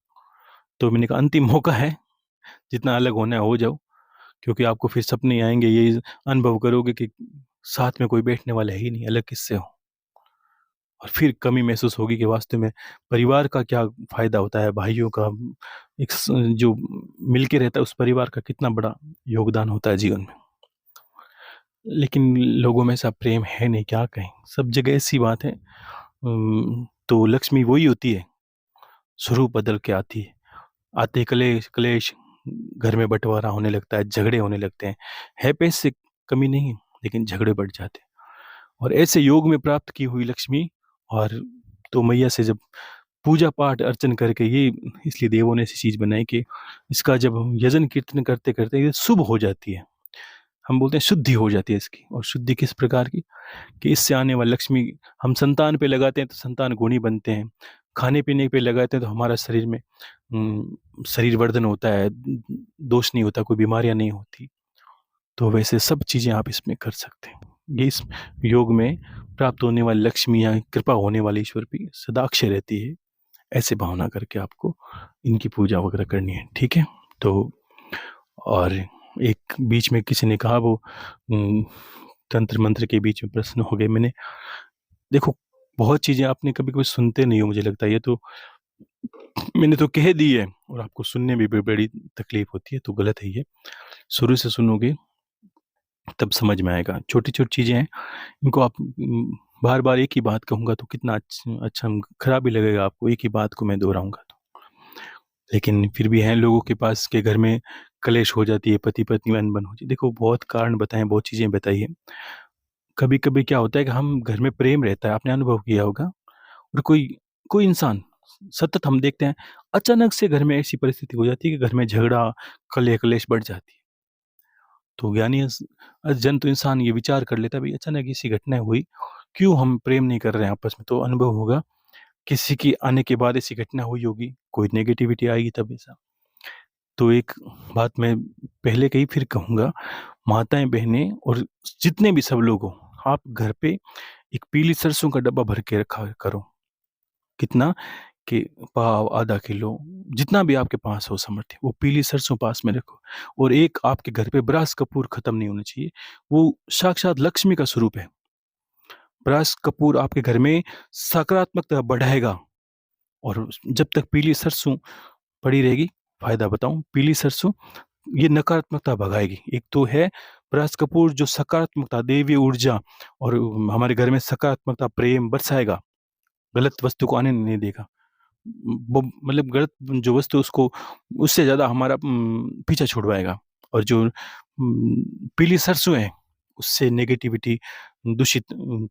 तो मैंने कहा अंतिम मौका है, जितना अलग होना है हो जाओ, क्योंकि आपको फिर सपने आएंगे, यही अनुभव करोगे कि साथ में कोई बैठने वाला है ही नहीं, अलग किससे हो। और फिर कमी महसूस होगी कि वास्तव में परिवार का क्या फ़ायदा होता है, भाइयों का एक जो मिलके रहता है, उस परिवार का कितना बड़ा योगदान होता है जीवन में। लेकिन लोगों में ऐसा प्रेम है नहीं, क्या कहें, सब जगह ऐसी बात है। तो लक्ष्मी वही होती है, स्वरूप बदल के आती है। आते ही कलेश कलेश, घर में बंटवारा होने लगता है, झगड़े होने लगते हैं। है पैसे कमी नहीं, लेकिन झगड़े बढ़ जाते हैं। और ऐसे योग में प्राप्त की हुई लक्ष्मी, और तो मैया से जब पूजा पाठ अर्चन करके, ये इसलिए देवों ने ऐसी चीज़ बनाई कि इसका जब हम यजन कीर्तन करते करते ये शुभ हो जाती है। हम बोलते हैं शुद्धि हो जाती है इसकी। और शुद्धि किस प्रकार की, कि इससे आने वाली लक्ष्मी, हम संतान पे लगाते हैं तो संतान गुणी बनते हैं, खाने पीने पे लगाते हैं तो हमारा शरीर में शरीर वर्धन होता है, दोष नहीं होता, कोई बीमारियां नहीं होती। तो वैसे सब चीज़ें आप इसमें कर सकते हैं। ये इस योग में प्राप्त होने वाली लक्ष्मी या कृपा होने वाली ईश्वर की सदाक्षर रहती है, ऐसे भावना करके आपको इनकी पूजा वगैरह करनी है, ठीक है। तो और एक बीच में किसी ने कहा वो तंत्र मंत्र के बीच में प्रश्न हो गए। मैंने देखो बहुत चीज़ें आपने कभी कभी सुनते नहीं हो, मुझे लगता है ये तो मैंने तो कह दी है, और आपको सुनने में भी बड़ी तकलीफ होती है, तो गलत है ये। शुरू से सुनोगे तब समझ में आएगा। छोटी छोटी चीज़ें हैं, इनको आप बार बार एक ही बात कहूँगा तो कितना अच्छा खराब ही लगेगा आपको, एक ही बात को मैं दोहराऊंगा तो। लेकिन फिर भी हैं लोगों के पास के घर में कलेश हो जाती है, पति पत्नी में अनबन हो जाती है। देखो बहुत कारण बताएं, बहुत चीज़ें बताई है। कभी कभी क्या होता है कि हम घर में प्रेम रहता है, आपने अनुभव किया होगा, और कोई कोई इंसान सतत हम देखते हैं, अचानक से घर में ऐसी परिस्थिति हो जाती है कि घर में झगड़ा, कलह कलेश बढ़ जाती है। तो ज्ञानी जन तो इंसान ये विचार कर लेता है, भाई अचानक ऐसी घटना हुई, क्यों हम प्रेम नहीं कर रहे हैं आपस में। तो अनुभव होगा किसी की आने के बाद ऐसी घटना हुई होगी, कोई नेगेटिविटी आएगी तब ऐसा। तो एक बात मैं पहले कही फिर कहूँगा, माताएं बहनें और जितने भी सब लोग हो, आप घर पे एक पीली सरसों का डब्बा भर के रखा करो। कितना, कि पाव आधा किलो, जितना भी आपके पास हो सामर्थ्य, वो पीली सरसों पास में रखो। और एक आपके घर पे ब्रास कपूर खत्म नहीं होना चाहिए, वो साक्षात लक्ष्मी का स्वरूप है। ब्रास कपूर आपके घर में सकारात्मकता बढ़ाएगा। और जब तक पीली सरसों पड़ी रहेगी, फायदा बताऊं, पीली सरसों ये नकारात्मकता भगाएगी। एक तो है ब्रास कपूर जो सकारात्मकता, देवी ऊर्जा, और हमारे घर में सकारात्मकता प्रेम बरसाएगा, गलत वस्तु को आने नहीं देगा। मतलब गलत जो वस्तु उसको, उससे ज़्यादा हमारा पीछा छुड़वाएगा। और जो पीली सरसों है, उससे नेगेटिविटी, दूषित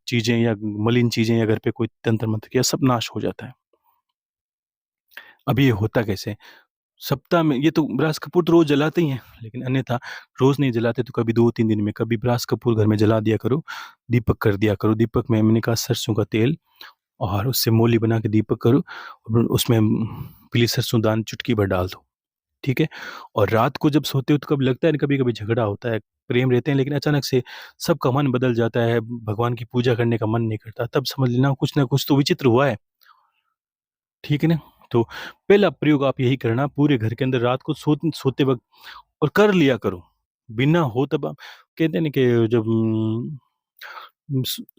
चीज़ें या मलिन चीज़ें या घर पे कोई तंत्र मंत्र किया, सब नाश हो जाता है। अब ये होता कैसे, सप्ताह में ये तो ब्रास कपूर तो रोज जलाते ही हैं, लेकिन अन्यथा रोज नहीं जलाते तो कभी 2-3 दिन में कभी ब्रास कपूर घर में जला दिया करो, दीपक कर दिया करो। दीपक में मैंने कहा सरसों का तेल, और उससे मोली बना के दीपक करो, और उसमें पीली सरसों दान चुटकी भर डाल दो, ठीक है। और रात को जब सोते हो तो कभी लगता है ना, कभी कभी झगड़ा होता है, प्रेम रहते हैं लेकिन अचानक से सबका मन बदल जाता है, भगवान की पूजा करने का मन नहीं करता, तब समझ लेना कुछ ना कुछ तो विचित्र हुआ है, ठीक है ना। तो पहला प्रयोग आप यही करना, पूरे घर के अंदर रात को सोते वक्त, और कर लिया करो, बिना हो तब आप कहते हैं ना कि जब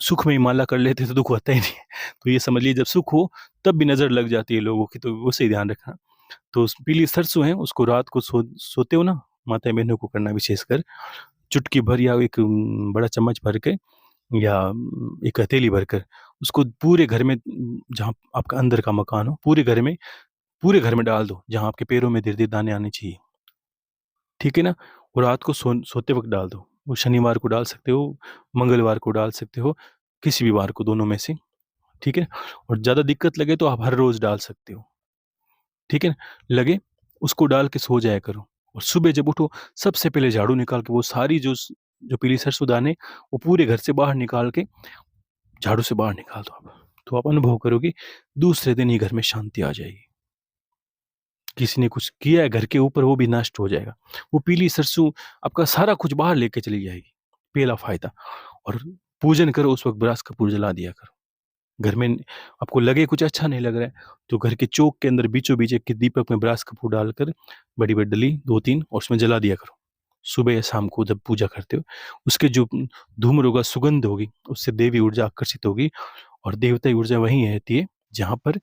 सुख में ही माला कर लेते तो दुख होता ही नहीं। तो ये समझ लीजिए जब सुख हो तब भी नजर लग जाती है लोगों की, तो उससे ध्यान रखना। तो पीली सरसों है, उसको रात को सोते हो ना, माता बहनों को करना विशेषकर, चुटकी भर या एक बड़ा चम्मच भर के, या एक हथेली भरकर उसको पूरे घर में, जहाँ आपका अंदर का मकान हो, पूरे घर में डाल दो, जहाँ आपके पैरों में धीरे धीरे दाने आने चाहिए, ठीक है ना। और रात को सोते वक्त डाल दो। वो शनिवार को डाल सकते हो, मंगलवार को डाल सकते हो, किसी भी वार को, दोनों में से, ठीक है। और ज़्यादा दिक्कत लगे तो आप हर रोज डाल सकते हो, ठीक है। लगे, उसको डाल के सो जाया करो। और सुबह जब उठो, सबसे पहले झाड़ू निकाल के वो सारी जो पीली सरसों दाने, वो पूरे घर से बाहर निकाल के झाड़ू से बाहर निकाल दो आप। तो आप अनुभव करोगे दूसरे दिन ही घर में शांति आ जाएगी। किसी ने कुछ किया है घर के ऊपर, वो भी नष्ट हो जाएगा। वो पीली सरसों आपका सारा कुछ बाहर लेके चली जाएगी, पहला फायदा। और पूजन करो उस वक्त, ब्रास कपूर जला दिया करो। घर में आपको लगे कुछ अच्छा नहीं लग रहा है, तो घर के चौक के अंदर बीचों बीच एक दीपक में ब्रास कपूर डालकर, बड़ी बड़ी डली 2-3, और उसमें जला दिया करो। सुबह या शाम को जब पूजा करते हो, उसके जो धूम्र होगा, सुगंध होगी, उससे देवी ऊर्जा आकर्षित होगी। और देवताई ऊर्जा वहीं रहती है जहाँ पर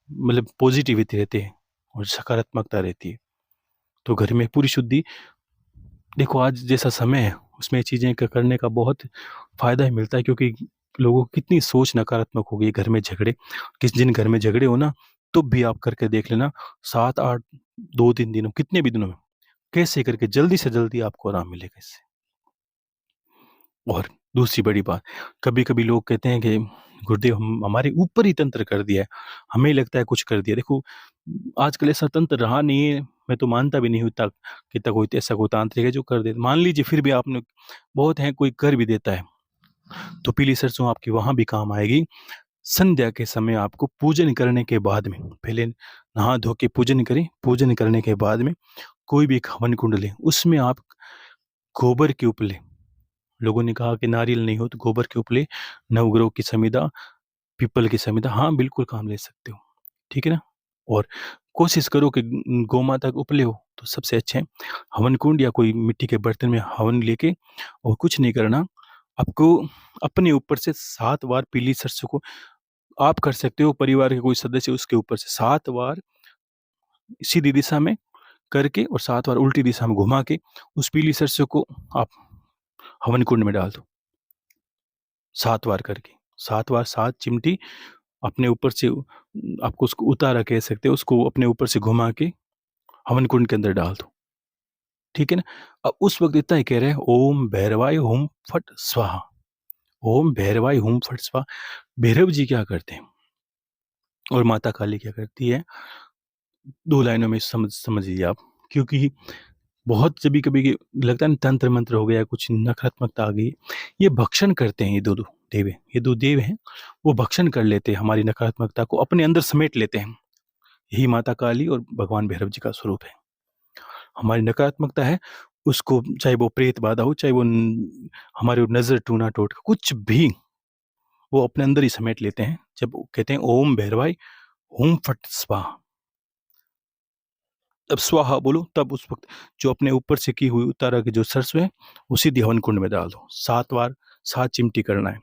मतलब पॉजिटिविटी रहती है और सकारात्मकता रहती है। तो घर में पूरी शुद्धि, देखो आज जैसा समय है उसमें चीज़ें करने का बहुत फ़ायदा ही मिलता है, क्योंकि लोगों की कितनी सोच नकारात्मक हो गई। घर में झगड़े, किस दिन घर में झगड़े हो ना, तब भी आप करके देख लेना, 7-8, 2-3 दिनों, कितने भी दिनों में कैसे करके जल्दी से जल्दी आपको आराम मिलेगा इससे। और दूसरी बड़ी बात, कभी-कभी लोग कहते हैं कि गुरुदेव हम हमारे ऊपर ही तंत्र कर दिया है, हमें लगता है कुछ कर दिया। देखो आजकल ऐसा तंत्र रहा नहीं है, मैं तो मानता भी नहीं हूँ तक कि तक कोई ऐसा कोई तांत्रिक है जो कर दे। मान लीजिए फिर भी आपने बहुत है कोई कर भी देता है, तो पीली सरसों आपकी वहाँ भी काम आएगी। संध्या के समय आपको पूजन करने के बाद में, पहले नहा धो के पूजन करें, पूजन करने के बाद में कोई भी एक हवन कुंड लें, उसमें आप गोबर के उपले, लोगों ने कहा कि नारियल नहीं हो तो गोबर के उपले, नवग्रह की समिधा, पीपल की समिधा, हाँ बिल्कुल काम ले सकते हो, ठीक है ना। और कोशिश करो कि गौ माता के उपले हो तो सबसे अच्छे हैं। हवन कुंड या कोई मिट्टी के बर्तन में हवन लेके, और कुछ नहीं करना आपको, अपने ऊपर से 7 बार पीली सरसों को आप कर सकते हो, परिवार के कोई सदस्य उसके ऊपर से 7 बार सीधी दिशा में करके और 7 बार उल्टी दिशा में घुमा के उस पीली सरसों को आप हवन कुंड में डाल दो, 7 बार करके, 7 बार 7 चिमटी अपने ऊपर से, आपको उसको उतारा कह सकते हो, उसको अपने ऊपर से घुमा के हवन कुंड के अंदर डाल दो, ठीक है ना। अब उस वक्त इतना ही कह रहे हैं, ओम भैरवाय हुम फट स्वाहा, ओम भैरवाय हुम फट स्वाहा। भैरव जी क्या करते हैं और माता काली क्या करती है, 2 लाइनों में समझ लीजिए आप, क्योंकि बहुत जभी कभी लगता है ना तंत्र मंत्र हो गया, कुछ नकारात्मकता आ गई, ये भक्षण करते हैं, ये दो देव हैं, वो भक्षण कर लेते हैं, हमारी नकारात्मकता को अपने अंदर समेट लेते हैं। यही माता काली और भगवान भैरव जी का स्वरूप है। हमारी नकारात्मकता है, उसको चाहे वो प्रेत बाधा हो, चाहे वो हमारे नजर टूना टोट कुछ भी, वो अपने अंदर ही समेट लेते हैं। जब वो कहते हैं ओम भैरवाय हुम फट स्वाहा, तब स्वाहा बोलो, तब उस वक्त जो अपने ऊपर से की हुई उतारा की जो सरसों है वो सीधी हवन कुंड में डाल दो, 7 बार 7 चिमटी करना है।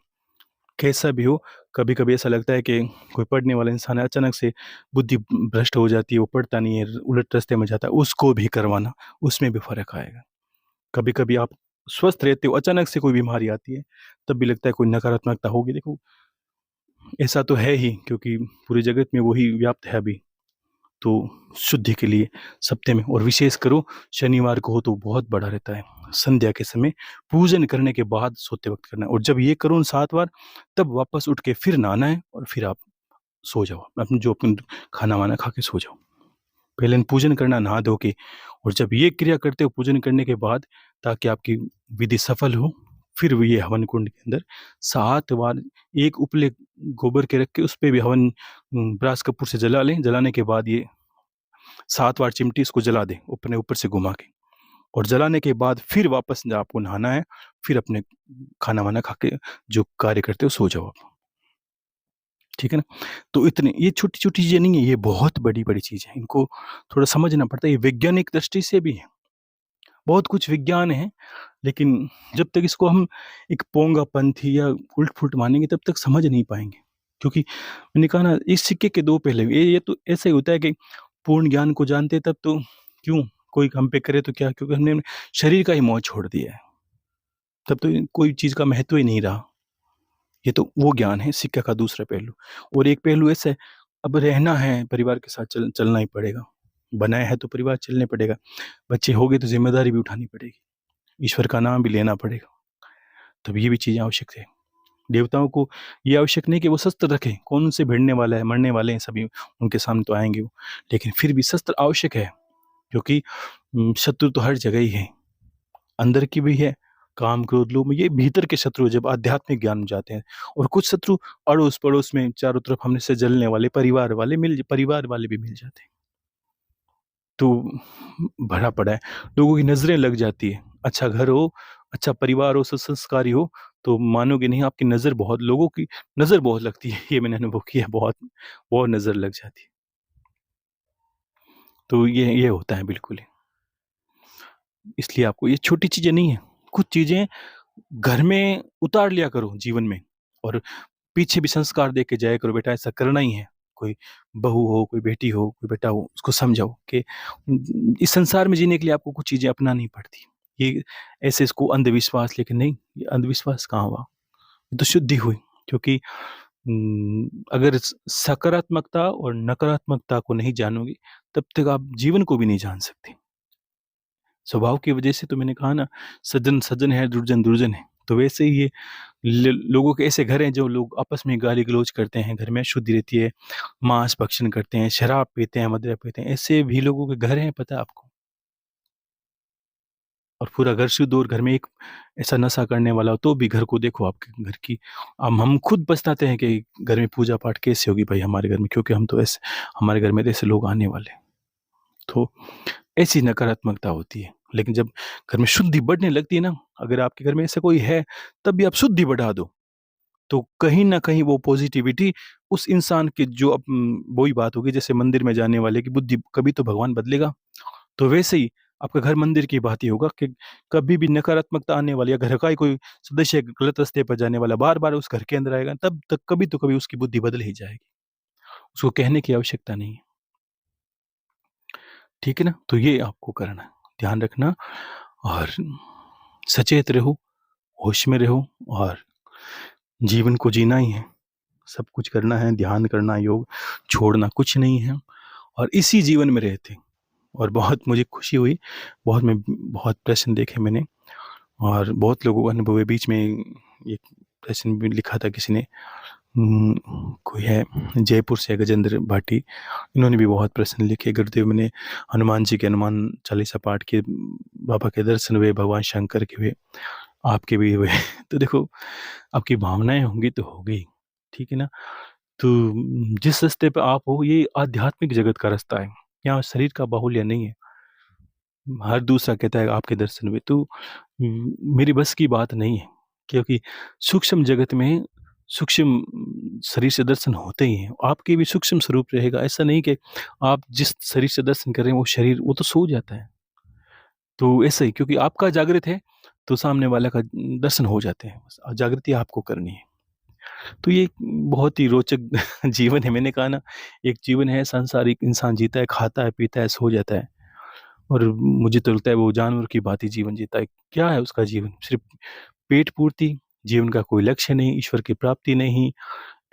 कैसा भी हो, कभी कभी ऐसा लगता है कि कोई पढ़ने वाला इंसान है, अचानक से बुद्धि भ्रष्ट हो जाती है, वो पढ़ता नहीं है, उलट रास्ते में जाता है, उसको भी करवाना, उसमें भी फर्क आएगा। कभी कभी आप स्वस्थ रहते हो, अचानक से कोई बीमारी आती है, तब भी लगता है कोई नकारात्मकता होगी। देखो ऐसा तो है ही, क्योंकि पूरी जगत में वही व्याप्त है अभी। तो शुद्धि के लिए सप्ताह में, और विशेष करो शनिवार को हो तो बहुत बड़ा रहता है, संध्या के समय पूजन करने के बाद सोते वक्त करना है। और जब ये करो 7 बार, तब वापस उठ के फिर नहाना है और फिर आप सो जाओ, अपने जो अपन खाना वाना खा के सो जाओ। पहले पूजन करना नहा धो के, और जब ये क्रिया करते हो पूजन करने के बाद, ताकि आपकी विधि सफल हो, फिर ये हवन कुंड के अंदर 7 बार एक उपले गोबर के रख के उस पे भी हवन ब्रास कपूर से जला लें। जलाने के बाद ये 7 बार चिमटी इसको जला दें अपने ऊपर से घुमा के, और जलाने के बाद फिर वापस जब आपको नहाना है, फिर अपने खाना वाना खा के जो कार्य करते हो सो जाओ आप, ठीक है ना। तो इतने, ये छोटी छोटी चीजें नहीं है, ये बहुत बड़ी बड़ी चीज है, इनको थोड़ा समझना पड़ता है। ये वैज्ञानिक दृष्टि से भी है, बहुत कुछ विज्ञान है, लेकिन जब तक इसको हम एक पोंगा पंथी या उल्ट फुल्ट मानेंगे तब तक समझ नहीं पाएंगे। क्योंकि मैंने कहा ना, इस सिक्के के 2 पहलू, ये तो ऐसा ही होता है कि पूर्ण ज्ञान को जानते तब तो क्यों कोई हम पे करे तो क्या, क्योंकि हमने शरीर का ही मोह छोड़ दिया है, तब तो कोई चीज का महत्व ही नहीं रहा। ये तो वो ज्ञान है, सिक्का का दूसरा पहलू। और एक पहलू ऐसा है, अब रहना है परिवार के साथ, चलना ही पड़ेगा, बनाया है तो परिवार चलने पड़ेगा, बच्चे हो गए तो जिम्मेदारी भी उठानी पड़ेगी, ईश्वर का नाम भी लेना पड़ेगा, तब ये भी चीजें आवश्यक है। देवताओं को ये आवश्यक नहीं कि वो शस्त्र रखें, कौन उनसे भिड़ने वाला है, मरने वाले हैं सभी, उनके सामने तो आएंगे वो, लेकिन फिर भी शस्त्र आवश्यक है, क्योंकि शत्रु तो हर जगह ही है, अंदर की भी है, काम क्रोध लोभ में, ये भीतर के शत्रु जब आध्यात्मिक ज्ञान में जाते हैं। और कुछ शत्रु अड़ोस पड़ोस में चारों तरफ हमने से जलने वाले परिवार वाले भी मिल जाते हैं, तो भरा पड़ा है, लोगों की नजरें लग जाती है। अच्छा घर हो, अच्छा परिवार हो, संस्कारी हो, तो मानोगे नहीं, आपकी नजर बहुत, लोगों की नजर बहुत लगती है, ये मैंने अनुभव किया, बहुत बहुत नजर लग जाती है। तो ये होता है बिल्कुल ही। इसलिए आपको ये छोटी चीजें नहीं है, कुछ चीजें घर में उतार लिया करो जीवन में, और पीछे भी संस्कार दे के जाया करो, बेटा ऐसा करना ही है। कोई बहू हो, कोई बेटी हो, कोई बेटा हो, उसको समझाओ कि इस संसार में जीने के लिए आपको कुछ चीजें अपनानी पड़ती। ये ऐसे इसको अंधविश्वास, लेकिन नहीं, ये अंधविश्वास कहाँ हुआ, ये तो शुद्धि हुई। क्योंकि अगर सकारात्मकता और नकारात्मकता को नहीं जानोगे, तब तक आप जीवन को भी नहीं जान सकते। स्वभाव की वजह से तो मैंने कहा ना, सज्जन सज्जन है, दुर्जन दुर्जन है, तो वैसे ही ये लोगों के ऐसे घर हैं जो लोग आपस में गाली गलौज करते हैं, घर में अशुद्धि रहती है, मांस भक्षण करते हैं, शराब पीते हैं, मदिरा पीते हैं, ऐसे भी लोगों के घर हैं, पता है आपको? और पूरा घर शुद्ध और घर में एक ऐसा नशा करने वाला हो तो भी घर को देखो, आपके घर की हम खुद पछताते हैं कि घर में पूजा पाठ कैसे होगी भाई हमारे घर में, क्योंकि हम तो ऐसे, हमारे घर में तो ऐसे लोग आने वाले हैं। तो ऐसी नकारात्मकता होती है। लेकिन जब घर में शुद्धि बढ़ने लगती है ना, अगर आपके घर में ऐसा कोई है, तब भी आप शुद्धि बढ़ा दो, तो कहीं न कहीं वो पॉज़िटिविटी उस इंसान की जो वही बात होगी, जैसे मंदिर में जाने वाले की बुद्धि, कभी तो भगवान बदलेगा। तो वैसे ही आपका घर मंदिर की बात ही होगा कि कभी भी नकारात्मकता आने वाली, या घर का ही कोई सदस्य गलत रास्ते पर जाने वाला बार-बार उस घर के अंदर आएगा, तब तक कभी तो कभी उसकी बुद्धि बदल ही जाएगी। उसको कहने की आवश्यकता नहीं है। ठीक है ना? तो ये आपको करना है, ध्यान रखना, और सचेत रहो, होश में रहो, और जीवन को जीना ही है, सब कुछ करना है, ध्यान करना, योग छोड़ना कुछ नहीं है, और इसी जीवन में रहते। और बहुत मुझे खुशी हुई, बहुत प्रश्न देखे मैंने, और बहुत लोगों के अनुभव है। बीच में एक प्रश्न भी लिखा था किसी ने, कोई है जयपुर से, गजेंद्र भाटी, इन्होंने भी बहुत प्रश्न लिखे। गुरुदेव ने हनुमान जी के हनुमान चालीसा पाठ किए, बाबा के दर्शन हुए, भगवान शंकर के हुए, आपके भी हुए। तो देखो, आपकी भावनाएं होंगी तो होगी, ठीक है ना? तो जिस रास्ते पे आप हो, ये आध्यात्मिक जगत का रास्ता है, यहाँ शरीर का बाहुल्य नहीं है। हर दूसरा कहता है आपके दर्शन हुए, तो मेरी बस की बात नहीं है, क्योंकि सूक्ष्म जगत में सूक्ष्म शरीर से दर्शन होते ही हैं। आपके भी सूक्ष्म स्वरूप रहेगा, ऐसा नहीं कि आप जिस शरीर से दर्शन कर रहे हैं वो शरीर वो तो सो जाता है। तो ऐसा ही, क्योंकि आपका जागृत है, तो सामने वाला का दर्शन हो जाते हैं, बस जागृति आपको करनी है। तो ये बहुत ही रोचक जीवन है। मैंने कहा ना, एक जीवन है, सांसारिक इंसान जीता है, खाता है, पीता है, सो जाता है, और मुझे तो लगता है वो जानवर की भांति जीवन जीता है। क्या है उसका जीवन? सिर्फ़ पेट पूर्ति, जीवन का कोई लक्ष्य नहीं, ईश्वर की प्राप्ति नहीं,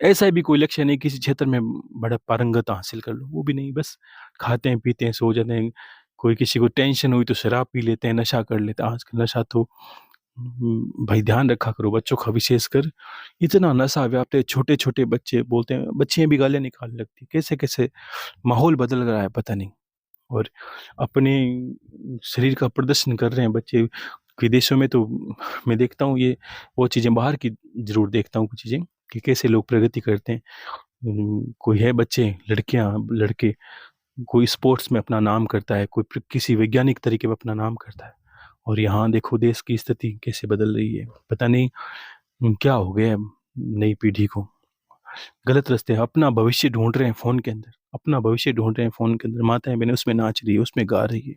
ऐसा भी कोई लक्ष्य नहीं किसी क्षेत्र में बड़ा पारंगत हासिल कर लो, वो भी नहीं, बस खाते हैं, पीते हैं, सो जाते हैं। कोई किसी को टेंशन हुई तो शराब पी लेते हैं, नशा कर लेते हैं। आजकल नशा तो भाई ध्यान रखा करो, बच्चों का विशेषकर इतना नशा व्याप्त है, छोटे-छोटे बच्चे बोलते हैं, बच्चियाँ भी गालियाँ निकालने लगती हैं। कैसे-कैसे माहौल बदल रहा है पता नहीं। और अपने शरीर का प्रदर्शन कर रहे हैं बच्चे। विदेशों में तो मैं देखता हूँ ये वो चीज़ें, बाहर की ज़रूर देखता हूँ कुछ चीज़ें, कि कैसे लोग प्रगति करते हैं। कोई है बच्चे, लड़कियाँ, लड़के, कोई स्पोर्ट्स में अपना नाम करता है, कोई किसी वैज्ञानिक तरीके में अपना नाम करता है, और यहाँ देखो देश की स्थिति कैसे बदल रही है। पता नहीं क्या हो गया है नई पीढ़ी को। गलत रास्ते, अपना भविष्य ढूँढ रहे हैं फ़ोन के अंदर, अपना भविष्य ढूँढ रहे हैं फ़ोन के अंदर। माताएँ-बहनें उसमें नाच रही है, उसमें गा रही है।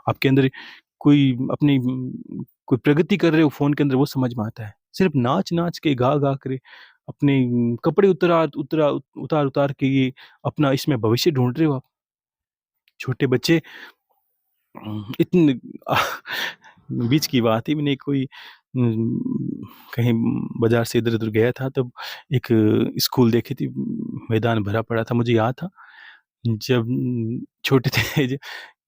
आपके अंदर कोई अपनी कोई प्रगति कर रहे हो फ़ोन के अंदर, वो समझ में आता है। सिर्फ़ नाच-नाच के, गा-गा के, अपने कपड़े उतार-उतार के ये अपना इसमें भविष्य ढूँढ रहे हो आप। छोटे बच्चे इतने बीच की बात ही, मैंने कोई कहीं बाज़ार से इधर-उधर गया था, तब एक स्कूल देखी थी, मैदान भरा पड़ा था। मुझे याद था जब छोटे थे,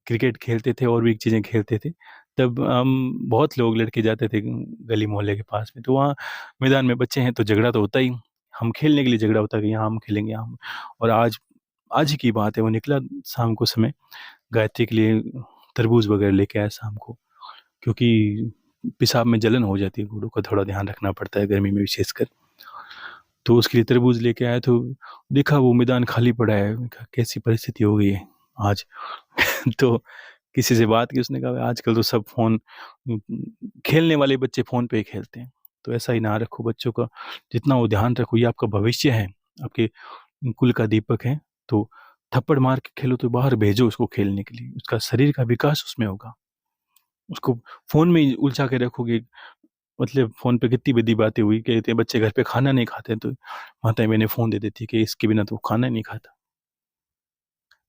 क्रिकेट खेलते थे और भी चीज़ें खेलते थे, तब हम बहुत लोग लड़के जाते थे गली मोहल्ले के पास में, तो वहाँ मैदान में बच्चे हैं तो झगड़ा तो होता ही। हम खेलने के लिए झगड़ा होता है कि यहाँ हम खेलेंगे, यहाँ हम। और आज आज ही की बात है, वो निकला शाम को समय, गायत्री के लिए तरबूज वगैरह लेके आया शाम को, क्योंकि पेशाब में जलन हो जाती है, बूढ़ों का थोड़ा ध्यान रखना पड़ता है गर्मी में विशेषकर। तो उसके लिए तरबूज लेके आया, तो देखा वो मैदान खाली पड़ा है। मैंने कहा कैसी परिस्थिति हो गई है आज। तो किसी से बात की, उसने कहा आजकल तो सब फ़ोन, खेलने वाले बच्चे फ़ोन पे ही खेलते हैं। तो ऐसा ही ना रखो बच्चों का, जितना वो ध्यान रखो, ये आपका भविष्य है, आपके कुल का दीपक है। तो थप्पड़ मार के खेलो तो बाहर भेजो उसको खेलने के लिए, उसका शरीर का विकास उसमें होगा। उसको फ़ोन में ही उलझा के रखोगे, मतलब फ़ोन पे कितनी बड़ी बातें हुई, कहते हैं बच्चे घर पे खाना नहीं खाते हैं, तो माताएँ-बहनें फ़ोन दे देती है कि इसके बिना तो वो खाना ही नहीं खाता।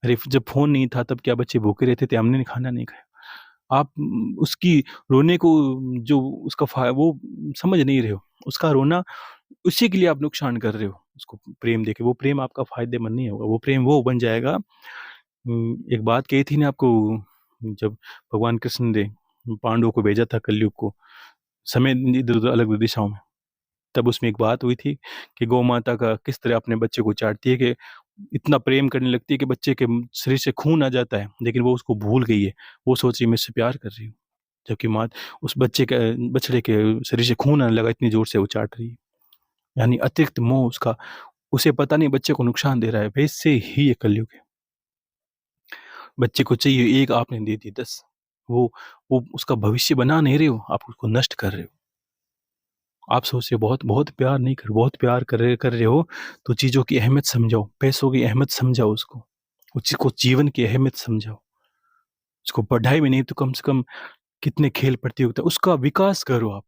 अरे! जब फ़ोन नहीं था तब क्या बच्चे भूखे रहते थे? हमने खाना नहीं खाया। आप उसकी रोने को, जो उसका वो समझ नहीं रहे हो। उसका रोना, उसी के लिए आप नुकसान कर रहे हो, उसको प्रेम देके। वो प्रेम आपका फ़ायदेमंद नहीं होगा, वो प्रेम वो बन जाएगा। एक बात कही थी ना आपको, जब भगवान कृष्ण ने पांडवों को भेजा था कलयुग को, समय इधर-उधर अलग दिशाओं में। तब उसमें एक बात हुई थी कि गौ माता का किस तरह अपने बच्चे को चाटती है, कि इतना प्रेम करने लगती है कि बच्चे के शरीर से खून आ जाता है, लेकिन वो उसको भूल गई है। वो सोच रही है मैं इससे प्यार कर रही हूँ, जबकि माँ उस बछड़े के शरीर से खून आने लगा, इतनी जोर से वो चाट रही है। यानी अतिरिक्त मोह उसका, उसे पता नहीं बच्चे को नुकसान दे रहा है। वैसे ही ये कलयुग है। बच्चे को चाहिए एक, आपने दे दी 10। वो वो उसका भविष्य बना नहीं रहे हो, आप उसको नष्ट कर रहे हो। आप सोच रहे हो बहुत बहुत प्यार नहीं कर, बहुत प्यार कर रहे हो, तो चीज़ों की अहमियत समझाओ, पैसों की अहमियत समझाओ उसको, उसको जीवन की अहमियत समझाओ। उसको पढ़ाई में नहीं तो कम से कम कितने खेल प्रतियोगिता, उसका विकास करो आप।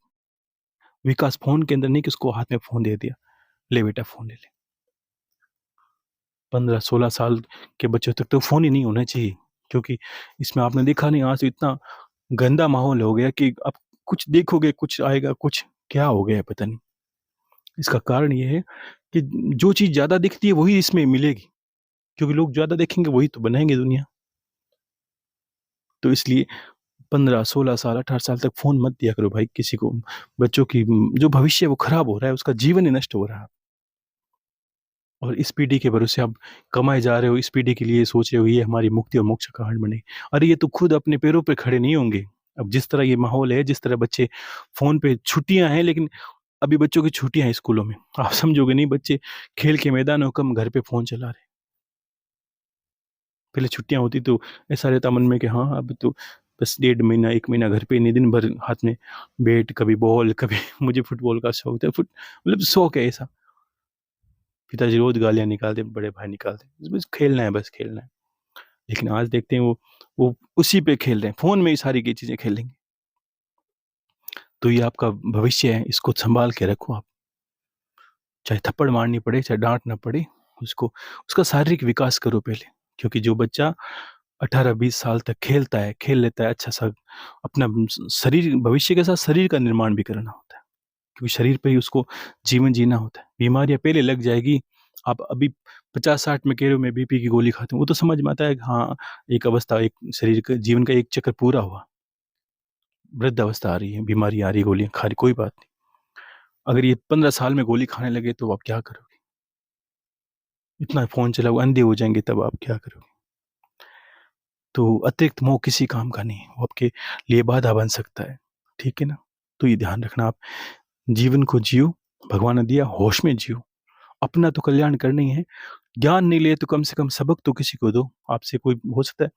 विकास फ़ोन के अंदर नहीं कि उसको हाथ में फ़ोन दे दिया, ले बेटा फ़ोन ले ले। 15-16 साल के बच्चों तक तो फ़ोन ही नहीं होना चाहिए, क्योंकि इसमें आपने देखा नहीं, आज इतना गंदा माहौल हो गया कि आप कुछ देखोगे, कुछ आएगा, कुछ क्या हो गया है पता नहीं। इसका कारण ये है कि जो चीज़ ज़्यादा दिखती है वही इसमें मिलेगी, क्योंकि लोग ज़्यादा देखेंगे वही तो बनाएँगे दुनिया। तो इसलिए 15-16 साल, 18 साल तक फ़ोन मत दिया करो भाई किसी को। बच्चों की जो भविष्य है वो खराब हो रहा है, उसका जीवन ही नष्ट हो रहा है। और इस पीढ़ी के भरोसे आप कमाए जा रहे हो, इस पीढ़ी के लिए सोच रहे हो ये हमारी मुक्ति और मोक्ष का कारण बने। अरे ये तो खुद अपने पैरों पे खड़े नहीं होंगे। अब जिस तरह ये माहौल है, जिस तरह बच्चे फ़ोन पे, छुट्टियाँ हैं लेकिन अभी बच्चों की छुट्टियाँ हैं स्कूलों में। आप समझोगे नहीं, बच्चे खेल के मैदानों कम घर पे फ़ोन चला रहे हैं। पहले छुट्टियाँ होती तो ऐसा रहता मन में कि हाँ, अब तो बस डेढ़ महीना, 1 महीना घर पे नहीं, दिन भर हाथ में बैट, कभी बॉल, कभी मुझे फुटबॉल का शौक था। मतलब शौक है ऐसा। पिताजी रोज़ गालियाँ निकालते, बड़े भाई निकालते। बस खेलना है, बस खेलना है। लेकिन आज देखते हैं वो उसी पे खेल रहे हैं, फ़ोन में ही सारी की चीज़ें खेलेंगे। तो ये आपका भविष्य है, इसको सँभाल के रखो आप। चाहे थप्पड़ मारनी पड़े, चाहे डाँटना पड़े, उसको उसका शारीरिक विकास करो पहले। क्योंकि जो बच्चा 18-20 साल तक खेलता है, खेल लेता है अच्छा-सा, अपना शरीर, भविष्य के साथ शरीर का निर्माण भी करना होता है। क्योंकि शरीर पे ही उसको जीवन जीना होता है। बीमारियाँ पहले लग जाएगी, आप अभी 50-60 में कह रहे हो मैं बीपी की गोली खाता हूँ, वो तो समझ में आता है कि हाँ, एक अवस्था, एक शरीर का जीवन का एक चक्र पूरा हुआ। वृद्धावस्था आ रही है, बीमारी आ रही है, गोलियाँ खा रही, कोई बात नहीं। अगर ये 15 साल में गोली खाने लगे तो आप क्या करोगे? इतना फ़ोन चलाओ, अंधे हो जाएँगे, तब आप क्या करोगे? तो अतिरिक्त मोह किसी काम का नहीं है, वो आपके लिए बाधा बन सकता है, ठीक है ना? तो ये ध्यान रखना आप, जीवन को जियो, भगवान ने दिया होश में जियो, अपना तो कल्याण करना ही है। ज्ञान नहीं लिए तो कम से कम सबक तो किसी को दो, आपसे कोई हो सकता है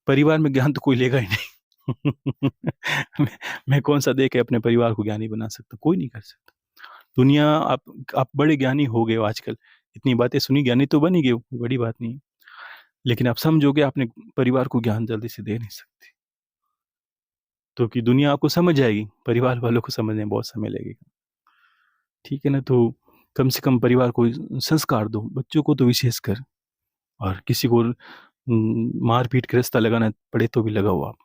परिवार में ज्ञान तो कोई लेगा ही नहीं। मैं मैं कौन-सा दे के अपने परिवार को ज्ञानी बना सकता हूँ? कोई नहीं कर सकता। दुनिया, आप बड़े ज्ञानी हो गए हो आजकल, इतनी बातें सुनी, ज्ञानी तो बन ही गए हो, कोई बड़ी बात नहीं है। लेकिन आप समझोगे आपने परिवार को ज्ञान जल्दी से दे नहीं सकते। तो कि दुनिया आपको समझ जाएगी, परिवार वालों को समझने में बहुत समय लगेगा। ठीक है ना? तो कम से कम परिवार को संस्कार दो, बच्चों को तो विशेषकर, और किसी को मार-पीट के रास्ता लगाना पड़े तो भी लगाओ आप।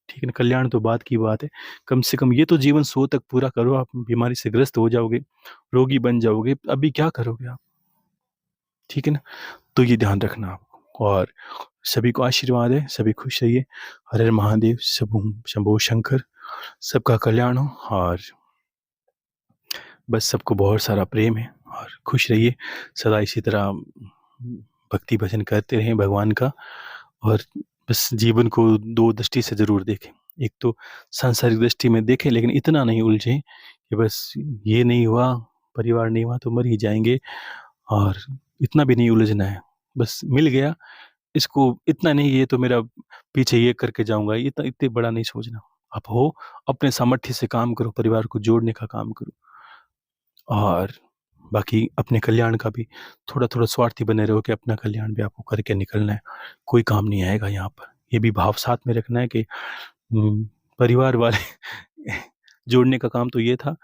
ठीक है ना? कल्याण तो बाद की बात है। कम से कम ये तो जीवन 100 तक पूरा करो, आप बीमारी से ग्रस्त हो जाओगे, रोगी बन जाओगे, अभी क्या करोगे आप? ठीक है ना? तो ये ध्यान रखना आप। और सभी को आशीर्वाद है, सभी खुश रहिए। हर हर महादेव, शंभो शंकर, सबका कल्याण हो, और बस सबको बहुत सारा प्रेम है, और खुश रहिए सदा इसी तरह, भक्ति भजन करते रहें भगवान का। और बस जीवन को 2 दृष्टि से ज़रूर देखें। एक तो सांसारिक दृष्टि में देखें, लेकिन इतना नहीं उलझें कि बस ये नहीं हुआ, परिवार नहीं हुआ तो मर ही जाएँगे, और इतना भी नहीं उलझना है। बस मिल गया, इसको इतना नहीं, ये तो मेरा पीछे ये करके जाऊँगा, इतने बड़ा नहीं सोचना। आप हो, अपने सामर्थ्य से काम करो, परिवार को जोड़ने का काम करो, और बाकी अपने कल्याण का भी थोड़ा-थोड़ा स्वार्थी बने रहो कि अपना कल्याण भी आपको करके निकलना है। कोई काम नहीं आएगा यहाँ पर। ये भी भाव साथ में रखना है कि परिवार वाले जोड़ने का काम तो ये था,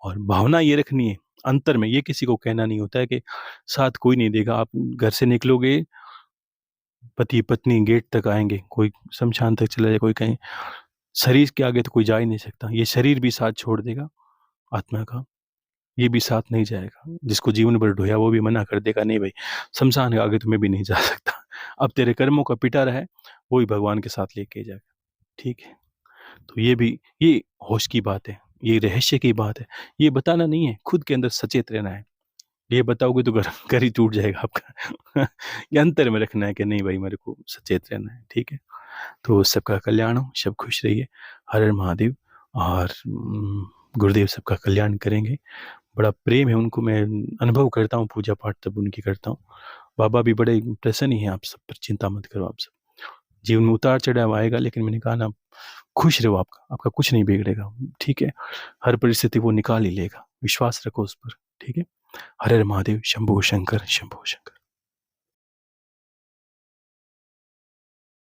और भावना ये रखनी है अंतर में, ये किसी को कहना नहीं होता है कि साथ कोई नहीं देगा। आप घर से निकलोगे, पति-पत्नी गेट तक आएँगे, कोई श्मशान तक चला जाए, कोई कहीं, शरीर के आगे तो कोई जा ही नहीं सकता। ये शरीर भी साथ छोड़ देगा, आत्मा का। ये भी साथ नहीं जाएगा। जिसको जीवन भर ढोया वो भी मना कर देगा, नहीं भाई, शमशान के आगे तो मैं भी नहीं जा सकता। अब तेरे कर्मों का पिटारा है, वो ही भगवान के साथ लेके जाएगा। ठीक है? तो ये भी, ये होश की बात है। ये रहस्य की बात है। ये बताना नहीं है, खुद के अंदर सचेत रहना है। ये बताओगे तो घर घर ही टूट जाएगा आपका। ये अंतर में रखना है कि नहीं भाई मेरे को सचेत रहना है, ठीक है? तो सबका कल्याण हो, सब खुश रहिए। हर हर महादेव। और गुरुदेव सबका कल्याण करेंगे। बड़ा प्रेम है उनको, मैं अनुभव करता हूँ, पूजा पाठ तब उनकी करता हूँ। बाबा भी बड़े प्रसन्न ही हैं आप सब पर, चिंता मत करो आप सब। जीवन में उतार चढ़ाव आएगा, लेकिन मैंने कहा ना, खुश रहो, आपका आपका कुछ नहीं बिगड़ेगा, ठीक है? हर परिस्थिति वो निकाल ही लेगा, विश्वास रखो उस पर, ठीक है? हर हर महादेव। शंभो शंकर, शंभो शंकर।